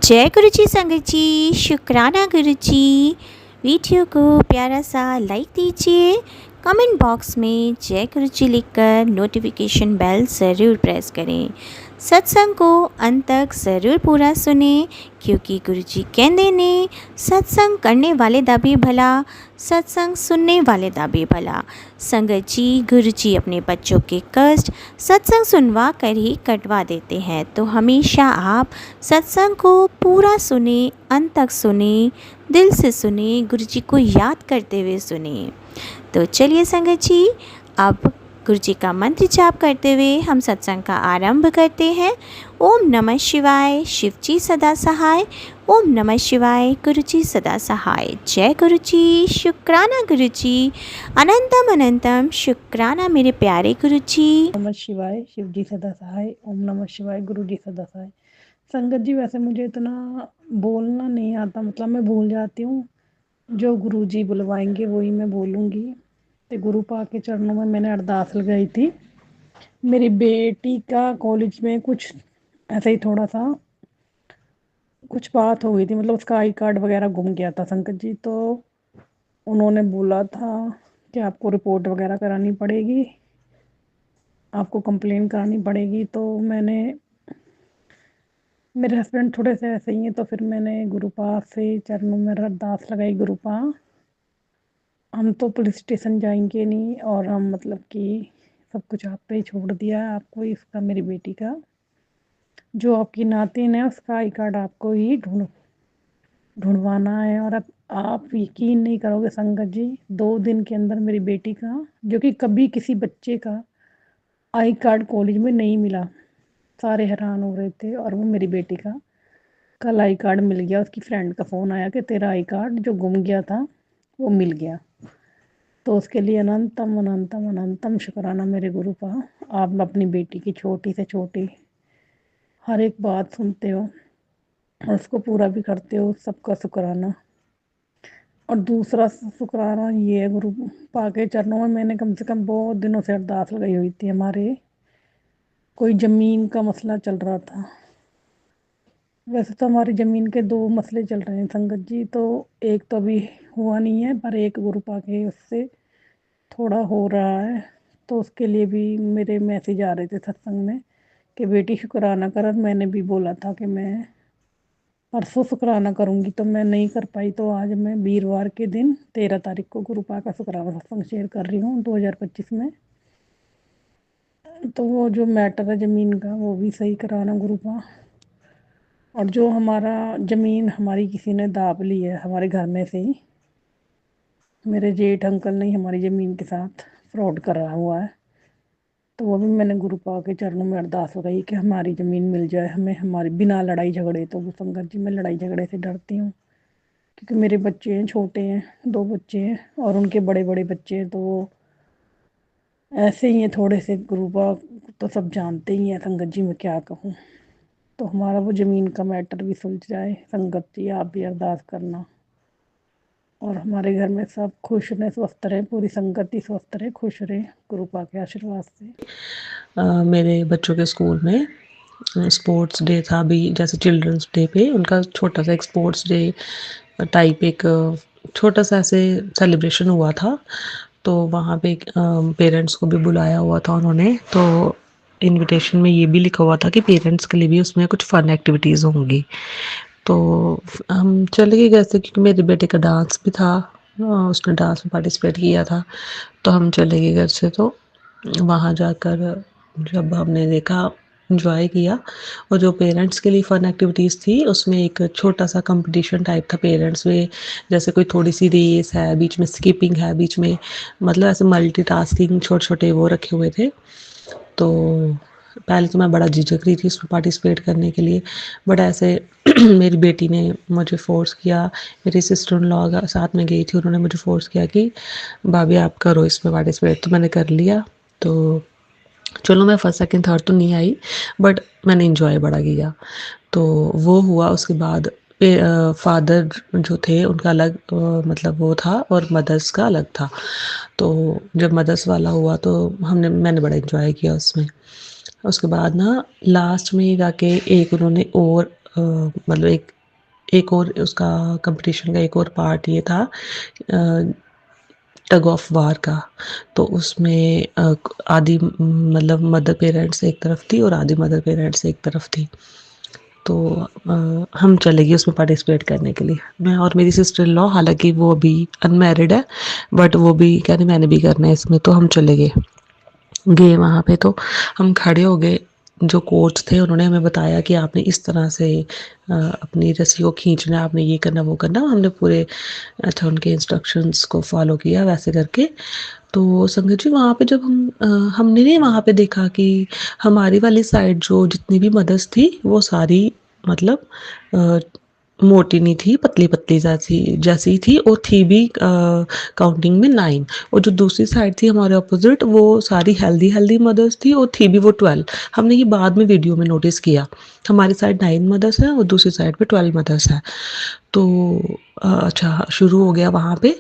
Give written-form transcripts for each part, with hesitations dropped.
जय गुरु जी संगत जी, शुक्राना गुरु जी। वीडियो को प्यारा सा लाइक दीजिए, कमेंट बॉक्स में जय गुरु जी लिखकर नोटिफिकेशन बेल ज़रूर प्रेस करें। सत्संग को अंत तक ज़रूर पूरा सुने, क्योंकि गुरु जी कहते ने सत्संग करने वाले दा भी भला, सत्संग सुनने वाले दा भी भला। संगत जी, गुरु जी अपने बच्चों के कष्ट सत्संग सुनवा कर ही कटवा देते हैं, तो हमेशा आप सत्संग को पूरा सुने, अंत तक सुने, दिल से सुने, गुरु जी को याद करते हुए सुने। तो चलिए संगत जी, अब गुरु जी का मंत्र जाप करते हुए हम सत्संग का आरंभ करते हैं। ओम नमः शिवाय, शिव जी सदा सहाय। ओम नमः शिवाय, गुरु जी सदा सहाय। जय गुरु जी, शुक्राना गुरु जी, अनंतम अनंतम शुक्राना मेरे प्यारे गुरु जी। नमः शिवाय, शिव जी सदा सहाय। ओम नमः शिवाय, गुरु जी सदा सहाय। संगत जी, वैसे मुझे इतना बोलना नहीं आता, मतलब मैं भूल जाती हूँ। जो गुरु जी बुलवाएंगे वही मैं बोलूँगी। तो गुरु पाक के चरणों में मैंने अरदास लगाई थी। मेरी बेटी का कॉलेज में कुछ ऐसा ही थोड़ा सा कुछ बात हो गई थी, मतलब उसका आई कार्ड वगैरह गुम गया था संगत जी। तो उन्होंने बोला था कि आपको रिपोर्ट वगैरह करानी पड़ेगी, आपको कंप्लेन करानी पड़ेगी। तो मैंने, मेरे हस्बैंड थोड़े से ऐसे ही हैं, तो फिर मैंने गुरुपा से चरणों में अरदास लगाई। गुरुपा, हम तो पुलिस स्टेशन जाएंगे नहीं, और हम मतलब कि सब कुछ आप पे ही छोड़ दिया है। आपको इसका, मेरी बेटी का जो आपकी नातिन है उसका आई कार्ड आपको ही ढूंढवाना है। और अब आप यकीन नहीं करोगे संगत जी, 2 दिन के अंदर मेरी बेटी का, जो कि कभी किसी बच्चे का आई कार्ड कॉलेज में नहीं मिला, सारे हैरान हो रहे थे। और वो मेरी बेटी का कल आई कार्ड मिल गया। उसकी फ्रेंड का फ़ोन आया कि तेरा आई कार्ड जो गुम गया था वो मिल गया। तो उसके लिए अनंतम अनंतम अनंतम शुक्राना मेरे गुरु का। आप अपनी बेटी की छोटी से छोटी हर एक बात सुनते हो और उसको पूरा भी करते हो, सबका शुक्राना। और दूसरा शुक्राना ये है, गुरु पाके चरणों में मैंने कम से कम बहुत दिनों से अरदास लगाई हुई थी। हमारे कोई ज़मीन का मसला चल रहा था। वैसे तो हमारी ज़मीन के 2 मसले चल रहे हैं संगत जी, तो एक तो अभी हुआ नहीं है, पर एक गुरु पाके उससे थोड़ा हो रहा है। तो उसके लिए भी मेरे मैसेज आ रहे थे सत्संग में कि बेटी शुक्राना कर। और मैंने भी बोला था कि मैं परसों शुक्राना करूँगी, तो मैं नहीं कर पाई। तो आज मैं वीरवार के दिन 13 तारीख को गुरु पाक का शुक्राना सत्संग शेयर कर रही हूँ 2025 में। तो वो जो मैटर है ज़मीन का, वो भी सही कराना गुरु पाक। और जो हमारा ज़मीन हमारी किसी ने दाब ली है हमारे घर में से ही, मेरे जेठ अंकल ने हमारी ज़मीन के साथ फ्रॉड करा हुआ है। तो वो भी मैंने गुरु पाक के चरणों में अरदास लगाई कि हमारी ज़मीन मिल जाए हमें, हमारी बिना लड़ाई झगड़े। तो वो संगत जी, मैं लड़ाई झगड़े से डरती हूँ, क्योंकि मेरे बच्चे हैं, छोटे हैं, 2 बच्चे हैं और उनके बड़े बड़े बच्चे हैं। तो वो ऐसे ही हैं थोड़े से। गुरु पाक तो सब जानते ही हैं संगत जी, मैं क्या कहूँ। तो हमारा वो ज़मीन का मैटर भी सुलझ जाए संगत जी, आप भी अरदास करना। और हमारे घर में सब खुश रहें, स्वस्थ रहें, पूरी संगति स्वस्थ रहे, खुश रहे, गुरु पाक के आशीर्वाद से। मेरे बच्चों के स्कूल में स्पोर्ट्स डे था अभी, जैसे चिल्ड्रंस डे पे उनका छोटा सा एक स्पोर्ट्स डे टाइप एक छोटा सा ऐसे सेलिब्रेशन हुआ था। तो वहाँ पे पेरेंट्स को भी बुलाया हुआ था उन्होंने। तो इनविटेशन में ये भी लिखा हुआ था कि पेरेंट्स के लिए भी उसमें कुछ फन एक्टिविटीज़ होंगी। तो हम चले गए घर से, क्योंकि मेरे बेटे का डांस भी था, उसने डांस में पार्टिसिपेट किया था। तो हम चले गए घर से। तो वहाँ जाकर जब हमने देखा, एंजॉय किया। और जो पेरेंट्स के लिए फ़न एक्टिविटीज़ थी, उसमें एक छोटा सा कंपटीशन टाइप था पेरेंट्स में। जैसे कोई थोड़ी सी रेस है, बीच में स्किपिंग है, बीच में मतलब ऐसे मल्टीटास्किंग छोटे छोटे वो रखे हुए थे। तो पहले तो मैं बड़ा झिझक रही थी उसमें पार्टिसिपेट करने के लिए, बट ऐसे मेरी बेटी ने मुझे फ़ोर्स किया। मेरी सिस्टर इन लॉ साथ में गई थी, उन्होंने मुझे फ़ोर्स किया कि भाभी आप करो इसमें पार्टिसिपेट। तो मैंने कर लिया। तो चलो, मैं फर्स्ट सेकंड थर्ड तो नहीं आई, बट मैंने इंजॉय बड़ा किया। तो वो हुआ। उसके बाद फादर जो थे उनका अलग मतलब वो था, और मदर्स का अलग था। तो जब मदर्स वाला हुआ तो मैंने बड़ा इंजॉय किया उसमें। उसके बाद ना लास्ट में जाके एक उन्होंने और मतलब एक और उसका कंपटीशन का एक और पार्ट ये था टग ऑफ वार का। तो उसमें आधी मतलब मदर पेरेंट्स एक तरफ थी और आधी मदर पेरेंट्स एक तरफ थी। तो हम चले गए उसमें पार्टिसिपेट करने के लिए, मैं और मेरी सिस्टर इन लॉ, हालांकि वो अभी अनमैरिड है, बट वो भी कह रही मैंने भी करना है इसमें, तो हम चले गए वहाँ पे। तो हम खड़े हो गए, जो कोच थे उन्होंने हमें बताया कि आपने इस तरह से अपनी रस्सी को खींचना है, आपने ये करना वो करना, हमने पूरे अच्छा उनके इंस्ट्रक्शंस को फॉलो किया वैसे करके। तो संगत जी वहाँ पे जब हमने नहीं वहाँ पे देखा कि हमारी वाली साइड जो जितनी भी मदर्स थी वो सारी मतलब अ, मोटी नहीं थी, पतली पतली जैसी जैसी थी, और थी भी काउंटिंग में 9। और जो दूसरी साइड थी हमारे ऑपोजिट वो सारी हेल्दी हेल्दी मदर्स थी और थी भी वो 12। हमने ये बाद में वीडियो में नोटिस किया, हमारी साइड 9 मदर्स हैं और दूसरी साइड पे 12 मदर्स हैं। तो अच्छा शुरू हो गया वहाँ पे।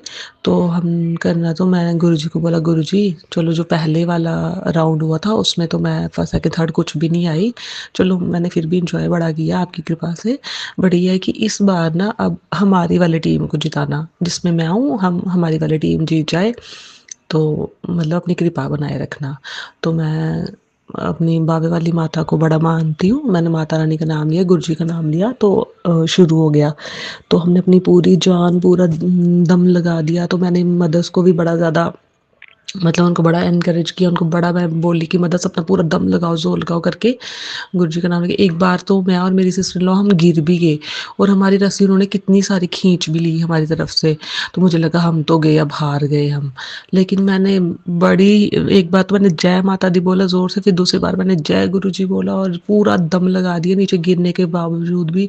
तो हम करना, तो मैंने गुरुजी को बोला गुरुजी चलो, जो पहले वाला राउंड हुआ था उसमें तो मैं फर्स्ट सेकंड थर्ड कुछ भी नहीं आई, चलो मैंने फिर भी इंजॉय बड़ा किया आपकी कृपा से। बट ये है कि इस बार ना अब हमारी वाली टीम को जिताना, जिसमें मैं हूँ, हम हमारी वाली टीम जीत जाए, तो मतलब अपनी कृपा बनाए रखना। तो मैं अपनी बाबे वाली माता को बड़ा मानती हूँ, मैंने माता रानी का नाम लिया, गुरुजी का नाम लिया, तो शुरू हो गया। तो हमने अपनी पूरी जान पूरा दम लगा दिया। तो मैंने मदर्स को भी बड़ा ज़्यादा मतलब उनको बड़ा एनकरेज किया, उनको बड़ा मैं बोली कि मदर्स अपना पूरा दम लगाओ, जोर लगाओ करके गुरुजी का नाम लेके। एक बार तो मैं और मेरी सिस्टर इन लॉ हम गिर भी गए, और हमारी रस्सी उन्होंने कितनी सारी खींच भी ली हमारी तरफ से। तो मुझे लगा हम तो गए, अब हार गए हम। लेकिन मैंने बड़ी एक बार तो मैंने जय माता दी बोला ज़ोर से, फिर दूसरी बार मैंने जय गुरुजी बोला और पूरा दम लगा दिया। नीचे गिरने के बावजूद भी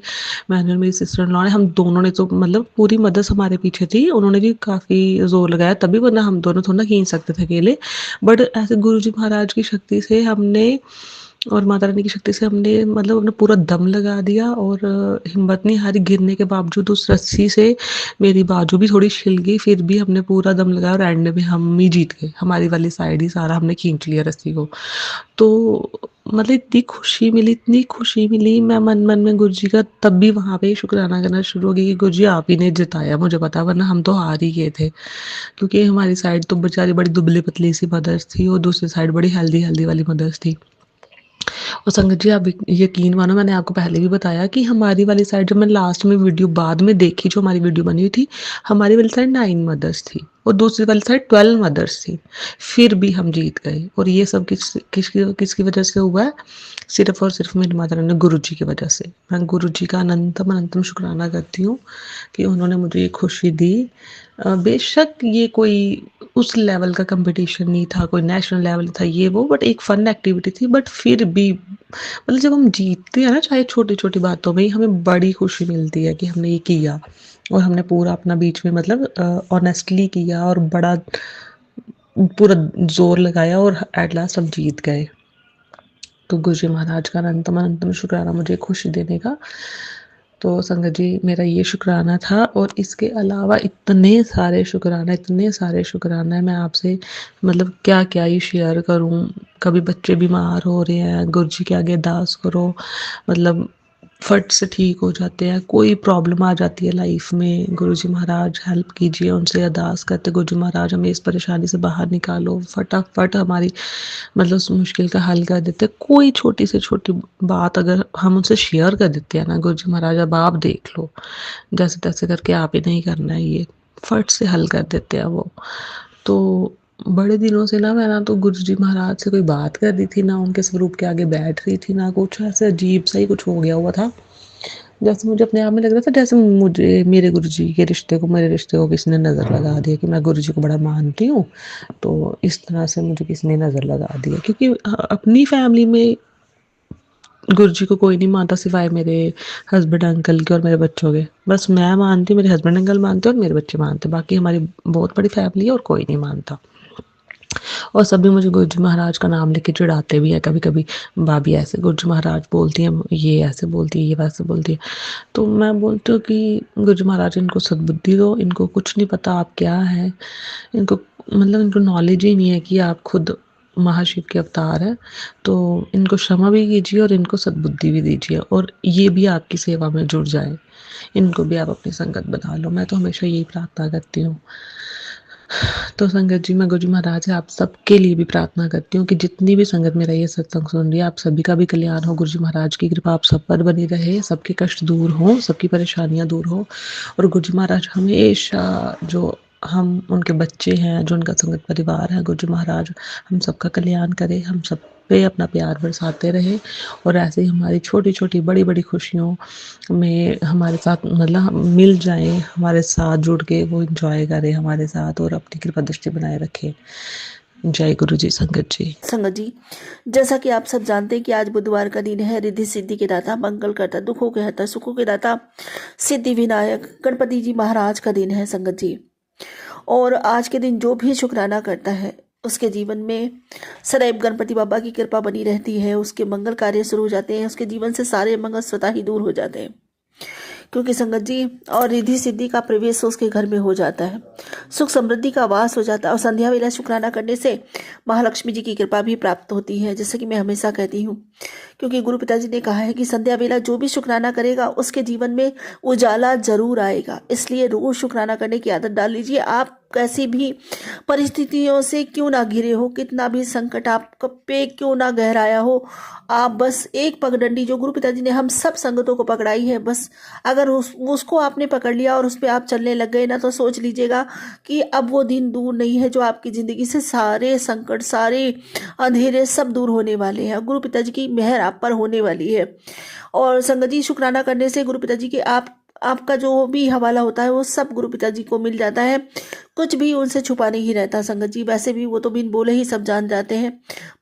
मैंने और मेरी सिस्टर इन लॉ ने, हम दोनों ने तो मतलब पूरी मदर्स हमारे पीछे थी, उन्होंने भी काफ़ी ज़ोर लगाया तभी, वरना हम दोनों थोड़ा ना खींच सकते थे अकेले। बट ऐसे गुरुजी महाराज की शक्ति से हमने और माता रानी की शक्ति से हमने मतलब अपना पूरा दम लगा दिया, और हिम्मत नहीं हारी। गिरने के बावजूद उस रस्सी से मेरी बाजू भी थोड़ी छिल गई, फिर भी हमने पूरा दम लगाया और एंड में हम ही जीत गए, हमारी वाली साइड ही सारा हमने खींच लिया रस्सी को। तो मतलब इतनी खुशी मिली, इतनी खुशी मिली, मैं मन मन में गुरुजी का तब भी वहाँ पे शुक्राना करना शुरू हो गई कि गुरुजी आप ही ने जिताया, मुझे पता वरना हम तो हार ही गए थे। क्योंकि हमारी साइड तो बेचारी बड़ी दुबली पतली सी मदर्स थी और दूसरी साइड बड़ी हेल्दी हेल्दी वाली मदर्स थी। और संगत जी आप यकीन मानो, मैंने आपको पहले भी बताया कि हमारी वाली साइड, जब मैं लास्ट में वीडियो बाद में देखी, जो हमारी वीडियो बनी हुई थी, हमारी वाली साइड 9 मदर्स थी और दूसरी वाली साइड 12 मदर्स थी, फिर भी हम जीत गए। और ये सब किसकी वजह से हुआ है? सिर्फ और सिर्फ मेरी माता रानी गुरु जी की वजह से। मैं गुरु जी का अनंतम अनंतम शुक्राना करती हूँ कि उन्होंने मुझे ये खुशी दी। बेशक ये कोई उस लेवल का कंपटीशन नहीं था, कोई नेशनल लेवल था ये वो, बट एक फन एक्टिविटी थी। बट फिर भी मतलब जब हम जीतते हैं ना, चाहे छोटी छोटी बातों में ही, हमें बड़ी खुशी मिलती है कि हमने ये किया और हमने पूरा अपना बीच में मतलब ऑनेस्टली किया और बड़ा पूरा जोर लगाया और एट लास्ट हम जीत गए। तो गुरु जी महाराज का अनंतम अनंतम शुक्राना मुझे खुशी देने का। तो संगत जी मेरा ये शुक्राना था, और इसके अलावा इतने सारे शुक्राना, इतने सारे शुक्राना है, मैं आपसे मतलब क्या क्या ही शेयर करूं। कभी बच्चे बीमार हो रहे हैं, गुरु जी के आगे अरदास करो, मतलब फट से ठीक हो जाते हैं। कोई प्रॉब्लम आ जाती है लाइफ में, गुरु जी महाराज हेल्प कीजिए, उनसे अरदास करते गुरु जी महाराज हमें इस परेशानी से बाहर निकालो, फटाफट हमारी मतलब उस मुश्किल का हल कर देते हैं। कोई छोटी से छोटी बात अगर हम उनसे शेयर कर देते हैं ना, गुरु जी महाराज अब आप देख लो, जैसे तैसे करके आप ही नहीं करना है, ये फट से हल कर देते हैं वो। तो बड़े दिनों से ना मैं ना तो गुरु जी महाराज से कोई बात कर रही थी, ना उनके स्वरूप के आगे बैठ रही थी, ना कुछ, ऐसे अजीब सा ही कुछ हो गया हुआ था। जैसे मुझे अपने आप में लग रहा था जैसे मुझे मेरे गुरुजी के रिश्ते को, मेरे रिश्ते को किसी ने नज़र लगा दिया कि मैं गुरुजी को बड़ा मानती हूँ, तो इस तरह से मुझे किसी ने नज़र लगा दिया। क्योंकि अपनी फैमिली में गुरुजी को कोई नहीं मानता सिवाय मेरे हस्बैंड अंकल के और मेरे बच्चों के। बस मैं मानती हूँ, मेरे हस्बैंड अंकल मानते हैं और मेरे बच्चे मानते हैं, बाकी हमारी बहुत बड़ी फैमिली है और कोई नहीं मानता। और सभी मुझे गुरुजी महाराज का नाम लेके चिढ़ाते भी है कभी कभी, भाभी ऐसे गुरुजी महाराज बोलती हैं, ये ऐसे बोलती है, ये वैसे बोलती है। तो मैं बोलती हूँ कि गुरुजी महाराज इनको सद्बुद्धि दो, इनको कुछ नहीं पता आप क्या हैं, इनको मतलब इनको नॉलेज ही नहीं है कि आप खुद महाशिव के अवतार हैं, तो इनको क्षमा भी कीजिए और इनको सद्बुद्धि भी दीजिए और ये भी आपकी सेवा में जुड़ जाए, इनको भी आप अपनी संगत बना लो। मैं तो हमेशा यही प्रार्थना करती हूँ। तो संगत जी, मैं गुरुजी महाराज से आप सबके लिए भी प्रार्थना करती हूँ कि जितनी भी संगत मेरा ये सत्संग सुन रही है, आप सभी का भी कल्याण हो। गुरुजी महाराज की कृपा आप सब पर बनी रहे, सबके कष्ट दूर हो, सबकी परेशानियां दूर हो और गुरुजी महाराज हमेशा जो हम उनके बच्चे हैं, जो उनका संगत परिवार है, गुरुजी महाराज हम सबका कल्याण करे, हम सब पे अपना प्यार बरसाते रहे और ऐसे ही हमारी छोटी छोटी बड़ी बड़ी खुशियों में हमारे साथ मतलब हम मिल जाएं, हमारे साथ जुड़ के वो एंजॉय करें हमारे साथ और अपनी कृपा दृष्टि बनाए रखें। जय गुरु जी। संगत जी, संगत जी, जैसा कि आप सब जानते हैं कि आज बुधवार का दिन है। रिद्धि सिद्धि के दाता, मंगल करता, दुखों के हरता, सुखों के दाता, सिद्धि विनायक गणपति जी महाराज का दिन है संगत जी। और आज के दिन जो भी शुक्राना करता है उसके जीवन में सदैव गणपति बाबा की कृपा बनी रहती है, उसके मंगल कार्य शुरू हो जाते हैं, उसके जीवन से सारे मंगल स्वतः ही दूर हो जाते हैं, क्योंकि संगत जी और रिद्धि सिद्धि का प्रवेश उसके घर में हो जाता है, सुख समृद्धि का वास हो जाता है और संध्या वेला शुक्राना करने से महालक्ष्मी जी की कृपा भी प्राप्त होती है, जैसे कि मैं हमेशा कहती हूँ। क्योंकि गुरु पिताजी ने कहा है कि संध्या वेला जो भी शुक्राना करेगा उसके जीवन में उजाला जरूर आएगा, इसलिए रोज शुक्राना करने की आदत डाल लीजिए। आप कैसी भी परिस्थितियों से क्यों ना घिरे हो, कितना भी संकट आप पे क्यों ना गहराया हो, आप बस एक पगडंडी जो गुरु पिताजी ने हम सब संगतों को पकड़ाई है, बस अगर उसको आपने पकड़ लिया और उस पर आप चलने लग गए ना, तो सोच लीजिएगा कि अब वो दिन दूर नहीं है जो आपकी ज़िंदगी से सारे संकट, सारे अंधेरे सब दूर होने वाले हैं। गुरु पिताजी की मेहर आप पर होने वाली है। और संगत जी, शुक्राना करने से गुरु पिताजी के आपका जो भी हवाला होता है वो सब गुरु पिताजी को मिल जाता है, कुछ भी उनसे छुपा नहीं रहता संगत जी। वैसे भी वो तो बिन बोले ही सब जान जाते हैं,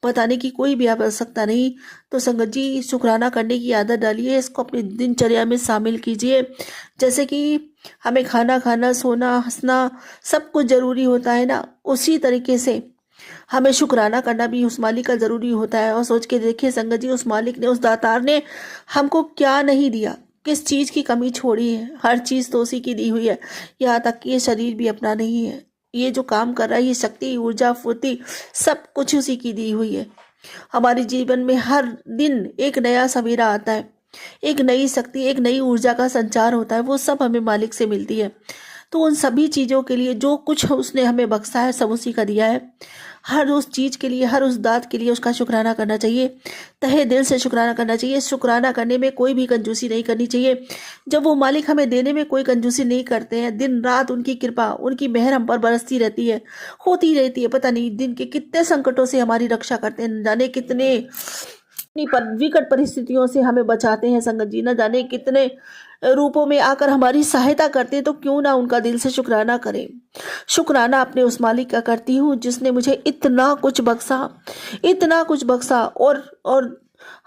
बताने की कोई भी आवश्यकता नहीं। तो संगत जी, शुक्राना करने की आदत डालिए, इसको अपनी दिनचर्या में शामिल कीजिए। जैसे कि हमें खाना खाना, सोना, हंसना सब कुछ ज़रूरी होता है ना, उसी तरीके से हमें शुक्राना करना भी उस मालिक का ज़रूरी होता है। और सोच के देखिए संगत जी, उस मालिक ने, उस दातार ने हमको क्या नहीं दिया, किस चीज़ की कमी छोड़ी है, हर चीज़ तो उसी की दी हुई है। यहाँ तक कि ये शरीर भी अपना नहीं है, ये जो काम कर रहा है, ये शक्ति, ऊर्जा, फुर्ती सब कुछ उसी की दी हुई है। हमारे जीवन में हर दिन एक नया सवेरा आता है, एक नई शक्ति, एक नई ऊर्जा का संचार होता है, वो सब हमें मालिक से मिलती है। तो उन सभी चीज़ों के लिए जो कुछ उसने हमें बख्शा है सब उसी का दिया है। हर उस चीज़ के लिए, हर उस दात के लिए उसका शुक्राना करना चाहिए, तहे दिल से शुक्राना करना चाहिए। शुक्राना करने में कोई भी कंजूसी नहीं करनी चाहिए। जब वो मालिक हमें देने में कोई कंजूसी नहीं करते हैं, दिन रात उनकी कृपा, उनकी मेहर हम पर बरसती रहती है, होती रहती है। पता नहीं दिन के कितने संकटों से हमारी रक्षा करते हैं, न जाने कितने विकट परिस्थितियों से हमें बचाते हैं संगत जी, न जाने कितने रूपों में आकर हमारी सहायता करते हैं। तो क्यों ना उनका दिल से शुक्राना करें। शुक्राना अपने उस मालिक का करती हूँ जिसने मुझे इतना कुछ बख्शा, इतना कुछ बख्शा और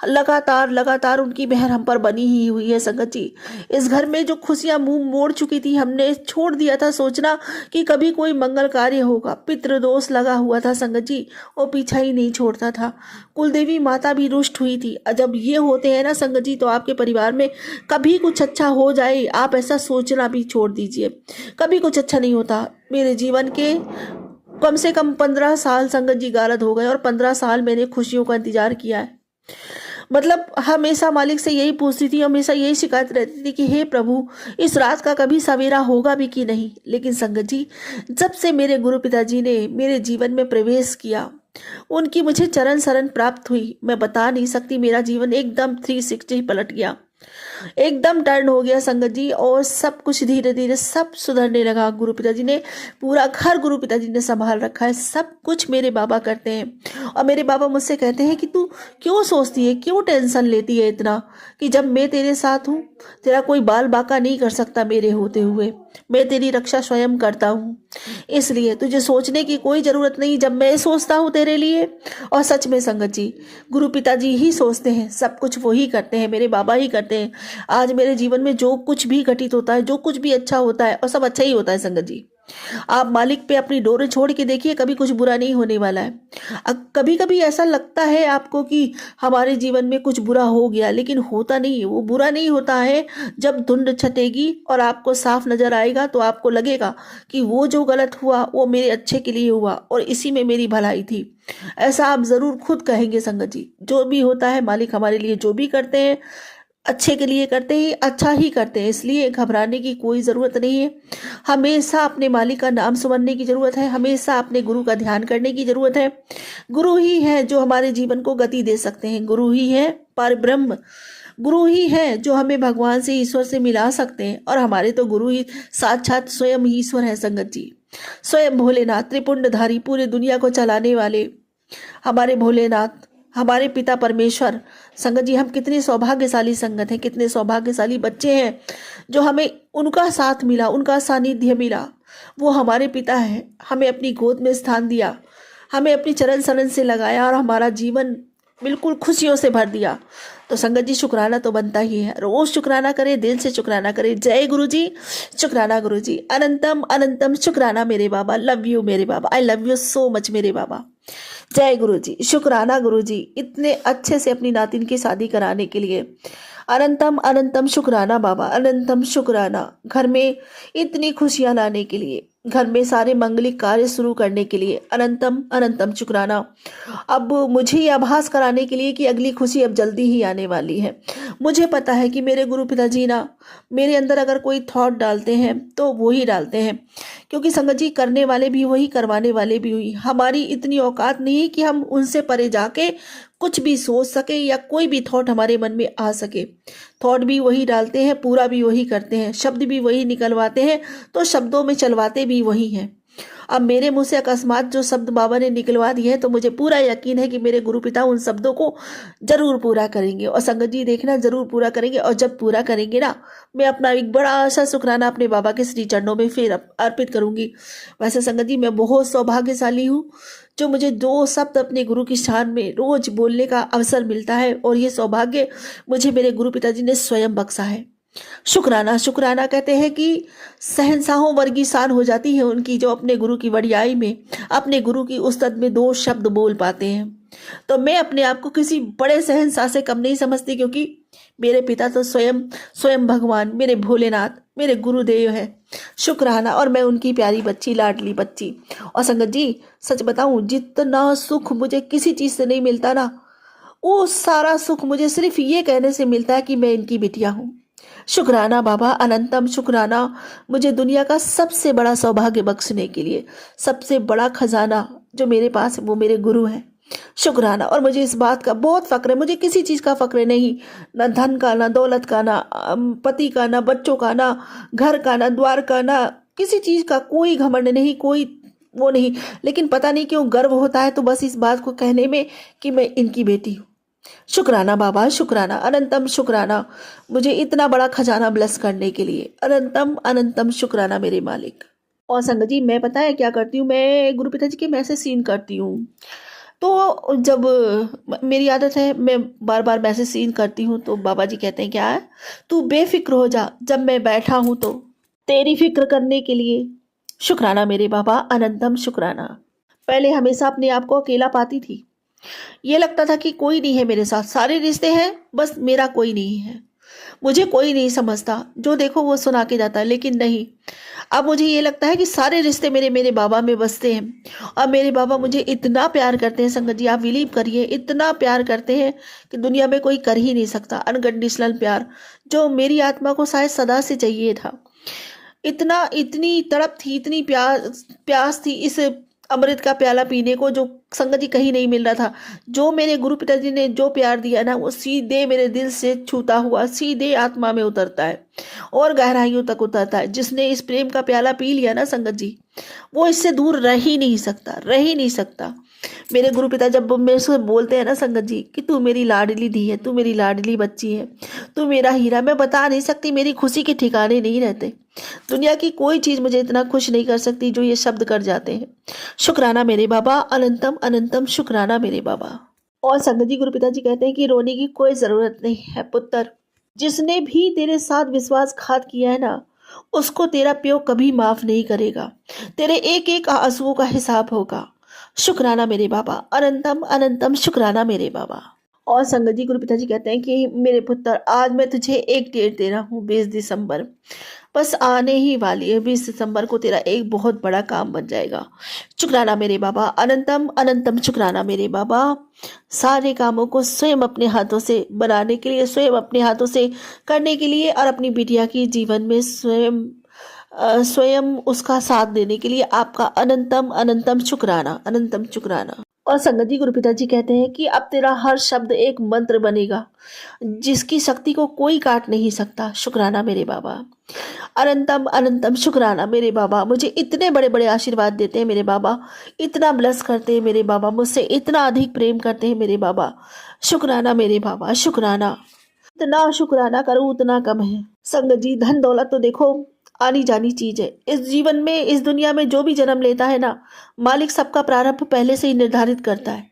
लगातार उनकी मेहर हम पर बनी ही हुई है संगत जी। इस घर में जो खुशियां मुंह मोड़ चुकी थी, हमने छोड़ दिया था सोचना कि कभी कोई मंगल कार्य होगा, पितृदोष लगा हुआ था संगत जी, वो पीछा ही नहीं छोड़ता था। कुलदेवी माता भी रुष्ट हुई थी। जब ये होते हैं ना संगत जी, तो आपके परिवार में कभी कुछ अच्छा हो जाए, आप ऐसा सोचना भी छोड़ दीजिए, कभी कुछ अच्छा नहीं होता। मेरे जीवन के कम से कम 15 साल संगत जी गारद हो गए और 15 साल मैंने खुशियों का इंतजार किया है। मतलब हमेशा मालिक से यही पूछती थी, हमेशा यही शिकायत रहती थी कि हे प्रभु, इस रात का कभी सवेरा होगा भी कि नहीं। लेकिन संगत जी, जब से मेरे गुरु पिताजी ने मेरे जीवन में प्रवेश किया, उनकी मुझे चरण शरण प्राप्त हुई, मैं बता नहीं सकती। मेरा जीवन एकदम 360 पलट गया, एकदम टर्न हो गया संगत जी, और सब कुछ धीरे धीरे सब सुधरने लगा। गुरु पिताजी ने पूरा घर, गुरु पिताजी ने संभाल रखा है, सब कुछ मेरे बाबा करते हैं। और मेरे बाबा मुझसे कहते हैं कि तू क्यों सोचती है, क्यों टेंशन लेती है इतना, कि जब मैं तेरे साथ हूँ, तेरा कोई बाल बाका नहीं कर सकता मेरे होते हुए, मैं तेरी रक्षा स्वयं करता हूँ, इसलिए तुझे सोचने की कोई ज़रूरत नहीं जब मैं सोचता हूँ तेरे लिए। और सच में संगत जी, गुरु पिताजी ही सोचते हैं, सब कुछ वो ही करते हैं, मेरे बाबा ही करते हैं। आज मेरे जीवन में जो कुछ भी घटित होता है, जो कुछ भी अच्छा होता है, और सब अच्छा ही होता है संगत जी, आप मालिक पे अपनी डोरें छोड़ के देखिए, कभी कुछ बुरा नहीं होने वाला है। कभी कभी ऐसा लगता है आपको कि हमारे जीवन में कुछ बुरा हो गया, लेकिन होता नहीं है। वो बुरा नहीं होता है। जब धुंध छटेगी और आपको साफ नजर आएगा तो आपको लगेगा कि वो जो गलत हुआ वो मेरे अच्छे के लिए हुआ और इसी में मेरी भलाई थी। ऐसा आप जरूर खुद कहेंगे संगत जी। जो भी होता है मालिक हमारे लिए जो भी करते हैं अच्छे के लिए करते हैं, अच्छा ही करते हैं, इसलिए घबराने की कोई ज़रूरत नहीं है। हमेशा अपने मालिक का नाम सुमरने की ज़रूरत है, हमेशा अपने गुरु का ध्यान करने की ज़रूरत है। गुरु ही है जो हमारे जीवन को गति दे सकते हैं, गुरु ही है परब्रह्म, गुरु ही है जो हमें भगवान से, ईश्वर से मिला सकते हैं। और हमारे तो गुरु ही साक्षात स्वयं ही ईश्वर है संगत जी। स्वयं भोलेनाथ त्रिपुंडधारी, पूरे दुनिया को चलाने वाले हमारे भोलेनाथ, हमारे पिता परमेश्वर। संगत जी हम कितने सौभाग्यशाली संगत हैं, कितने सौभाग्यशाली बच्चे हैं जो हमें उनका साथ मिला, उनका सानिध्य मिला। वो हमारे पिता हैं, हमें अपनी गोद में स्थान दिया, हमें अपनी चरण शरण से लगाया और हमारा जीवन बिल्कुल खुशियों से भर दिया। तो संगत जी शुक्राना तो बनता ही है, रोज शुक्राना करें, दिल से शुक्राना करें। जय गुरु जी, शुक्राना गुरु जी, अनंतम अनंतम शुक्राना मेरे बाबा। लव यू मेरे बाबा, I love you so much मेरे बाबा। जय गुरु जी, शुक्राना गुरु जी, इतने अच्छे से अपनी नातिन की शादी कराने के लिए। अनंतम अनंतम शुक्राना बाबा, अनंतम शुक्राना। घर में इतनी खुशियां लाने के लिए, घर में सारे मंगलिक कार्य शुरू करने के लिए अनंतम अनंतम शुक्राना। अब मुझे ये आभास कराने के लिए कि अगली खुशी अब जल्दी ही आने वाली है। मुझे पता है कि मेरे गुरु पिताजी ना मेरे अंदर अगर कोई थॉट डालते हैं तो वो ही डालते हैं, क्योंकि संगत जी करने वाले भी वही, करवाने वाले भी वही। हमारी इतनी औकात नहीं कि हम उनसे परे जाके कुछ भी सोच सके या कोई भी थॉट हमारे मन में आ सके। थॉट भी वही डालते हैं, पूरा भी वही करते हैं, शब्द भी वही निकलवाते हैं, तो शब्दों में चलवाते भी वही हैं। अब मेरे मुंह से अकस्मात जो शब्द बाबा ने निकलवा दिए हैं तो मुझे पूरा यकीन है कि मेरे गुरु पिता उन शब्दों को जरूर पूरा करेंगे। और संगत जी देखना जरूर पूरा करेंगे। और जब पूरा करेंगे ना, मैं अपना एक बड़ा सा शुक्राना अपने बाबा के श्री चरणों में फिर अर्पित करूंगी। वैसे संगत जी मैं बहुत सौभाग्यशाली हूँ जो मुझे 2 शब्द अपने गुरु की शान में रोज बोलने का अवसर मिलता है, और ये सौभाग्य मुझे मेरे गुरु पिताजी ने स्वयं बख्शा है। शुक्राना, शुक्राना कहते हैं कि शहंशाहों वर्गी शान हो जाती है उनकी, जो अपने गुरु की वडियाई में, अपने गुरु की उस्तद में 2 शब्द बोल पाते हैं। तो मैं अपने आप को किसी बड़े शहंशाह से कम नहीं समझती, क्योंकि मेरे पिता तो स्वयं भगवान, मेरे भोलेनाथ, मेरे गुरुदेव है। शुक्राना। और मैं उनकी प्यारी बच्ची, लाडली बच्ची। और संगत जी सच बताऊं, जितना सुख मुझे किसी चीज से नहीं मिलता ना, वो सारा सुख मुझे सिर्फ ये कहने से मिलता है कि मैं इनकी बिटिया हूँ। शुक्राना बाबा, अनंतम शुक्राना मुझे दुनिया का सबसे बड़ा सौभाग्य बख्शने के लिए। सबसे बड़ा खजाना जो मेरे पास है वो मेरे गुरु हैं। शुक्राना। और मुझे इस बात का बहुत फक्र है, मुझे किसी चीज़ का फक्र नहीं, ना धन का, ना दौलत का, ना पति का, ना बच्चों का, ना घर का, ना द्वार का, ना किसी चीज़ का कोई घमंड नहीं, कोई वो नहीं। लेकिन पता नहीं क्यों गर्व होता है तो बस इस बात को कहने में कि मैं इनकी बेटी हूँ। शुक्राना बाबा, शुक्राना, अनंतम शुक्राना मुझे इतना बड़ा खजाना ब्लेस करने के लिए। अनंतम अनंतम शुक्राना मेरे मालिक। और संगत जी मैं पता है क्या करती हूँ, मैं गुरु पिताजी के मैसेज सीन करती हूँ। तो जब मेरी आदत है मैं बार बार मैसेज सीन करती हूँ तो बाबा जी कहते हैं क्या है, तू बेफिक्र हो जा, जब मैं बैठा हूँ तो तेरी फिक्र करने के लिए। शुक्राना मेरे बाबा, अनंतम शुक्राना। पहले हमेशा अपने आप को अकेला पाती थी, ये लगता था कि कोई नहीं है मेरे साथ, सारे रिश्ते हैं बस मेरा कोई नहीं है, मुझे कोई नहीं समझता, जो देखो वो सुना के जाता है। लेकिन नहीं, अब मुझे ये लगता है कि सारे रिश्ते मेरे बाबा में बसते हैं। और मेरे बाबा मुझे इतना प्यार करते हैं संगत जी, आप बिलीव करिए, इतना प्यार करते हैं कि दुनिया में कोई कर ही नहीं सकता। अनकंडीशनल प्यार जो मेरी आत्मा को शायद सदा से चाहिए था। इतनी तड़प थी, इतनी प्यास थी इस अमृत का प्याला पीने को, जो संगत जी कहीं नहीं मिल रहा था। जो मेरे गुरु पिताजी ने जो प्यार दिया ना, वो सीधे मेरे दिल से छूता हुआ सीधे आत्मा में उतरता है और गहराइयों तक उतरता है। जिसने इस प्रेम का प्याला पी लिया ना संगत जी, वो इससे दूर रह ही नहीं सकता। मेरे गुरु पिता जब मेरे से बोलते हैं ना संगत जी कि तू मेरी लाडली धी है, तू मेरी लाडली बच्ची है, तू मेरा हीरा, मैं बता नहीं सकती, मेरी खुशी के ठिकाने नहीं रहते। दुनिया की कोई चीज मुझे इतना खुश नहीं कर सकती जो ये शब्द कर जाते हैं। शुक्राना मेरे बाबा, अनंतम अनंतम शुक्राना मेरे बाबा। और संगत जी गुरु पिताजी कहते हैं कि रोने की कोई जरूरत नहीं है पुत्र, जिसने भी तेरे साथ विश्वासघात किया है ना, उसको तेरा प्यो कभी माफ नहीं करेगा। तेरे एक एक आंसुओं का हिसाब होगा। शुक्राना मेरे बाबा, अनंतम अनंतम शुक्राना मेरे बाबा। और संगत जी, गुरु पिताजी कहते हैं कि मेरे पुत्र, आज मैं तुझे एक डेट दे रहा हूँ, 20 दिसंबर बस आने ही वाली है। 20 दिसंबर को तेरा एक बहुत बड़ा काम बन जाएगा। शुक्राना मेरे बाबा, अनंतम अनंतम शुक्राना मेरे बाबा। सारे कामों को स्वयं अपने हाथों से बनाने के लिए, स्वयं अपने हाथों से करने के लिए और अपनी बिटिया की जीवन में स्वयं उसका साथ देने के लिए आपका अनंतम अनंतम शुक्राना, अनंतम शुक्राना। और संगत जी, गुरु पिताजी कहते हैं कि अब तेरा हर शब्द एक मंत्र बनेगा जिसकी शक्ति को कोई काट नहीं सकता। शुक्राना मेरे बाबा, अनंतम अनंतम शुक्राना मेरे बाबा। मुझे इतने बड़े बड़े आशीर्वाद देते हैं मेरे बाबा, इतना ब्लेस करते हैं मेरे बाबा, मुझसे इतना अधिक प्रेम करते हैं मेरे बाबा। शुक्राना मेरे बाबा, शुक्राना। इतना शुक्राना करूँ उतना कम है। संगत जी, धन दौलत तो देखो आनी जानी चीज है। इस जीवन में, इस दुनिया में जो भी जन्म लेता है ना, मालिक सबका प्रारंभ पहले से ही निर्धारित करता है,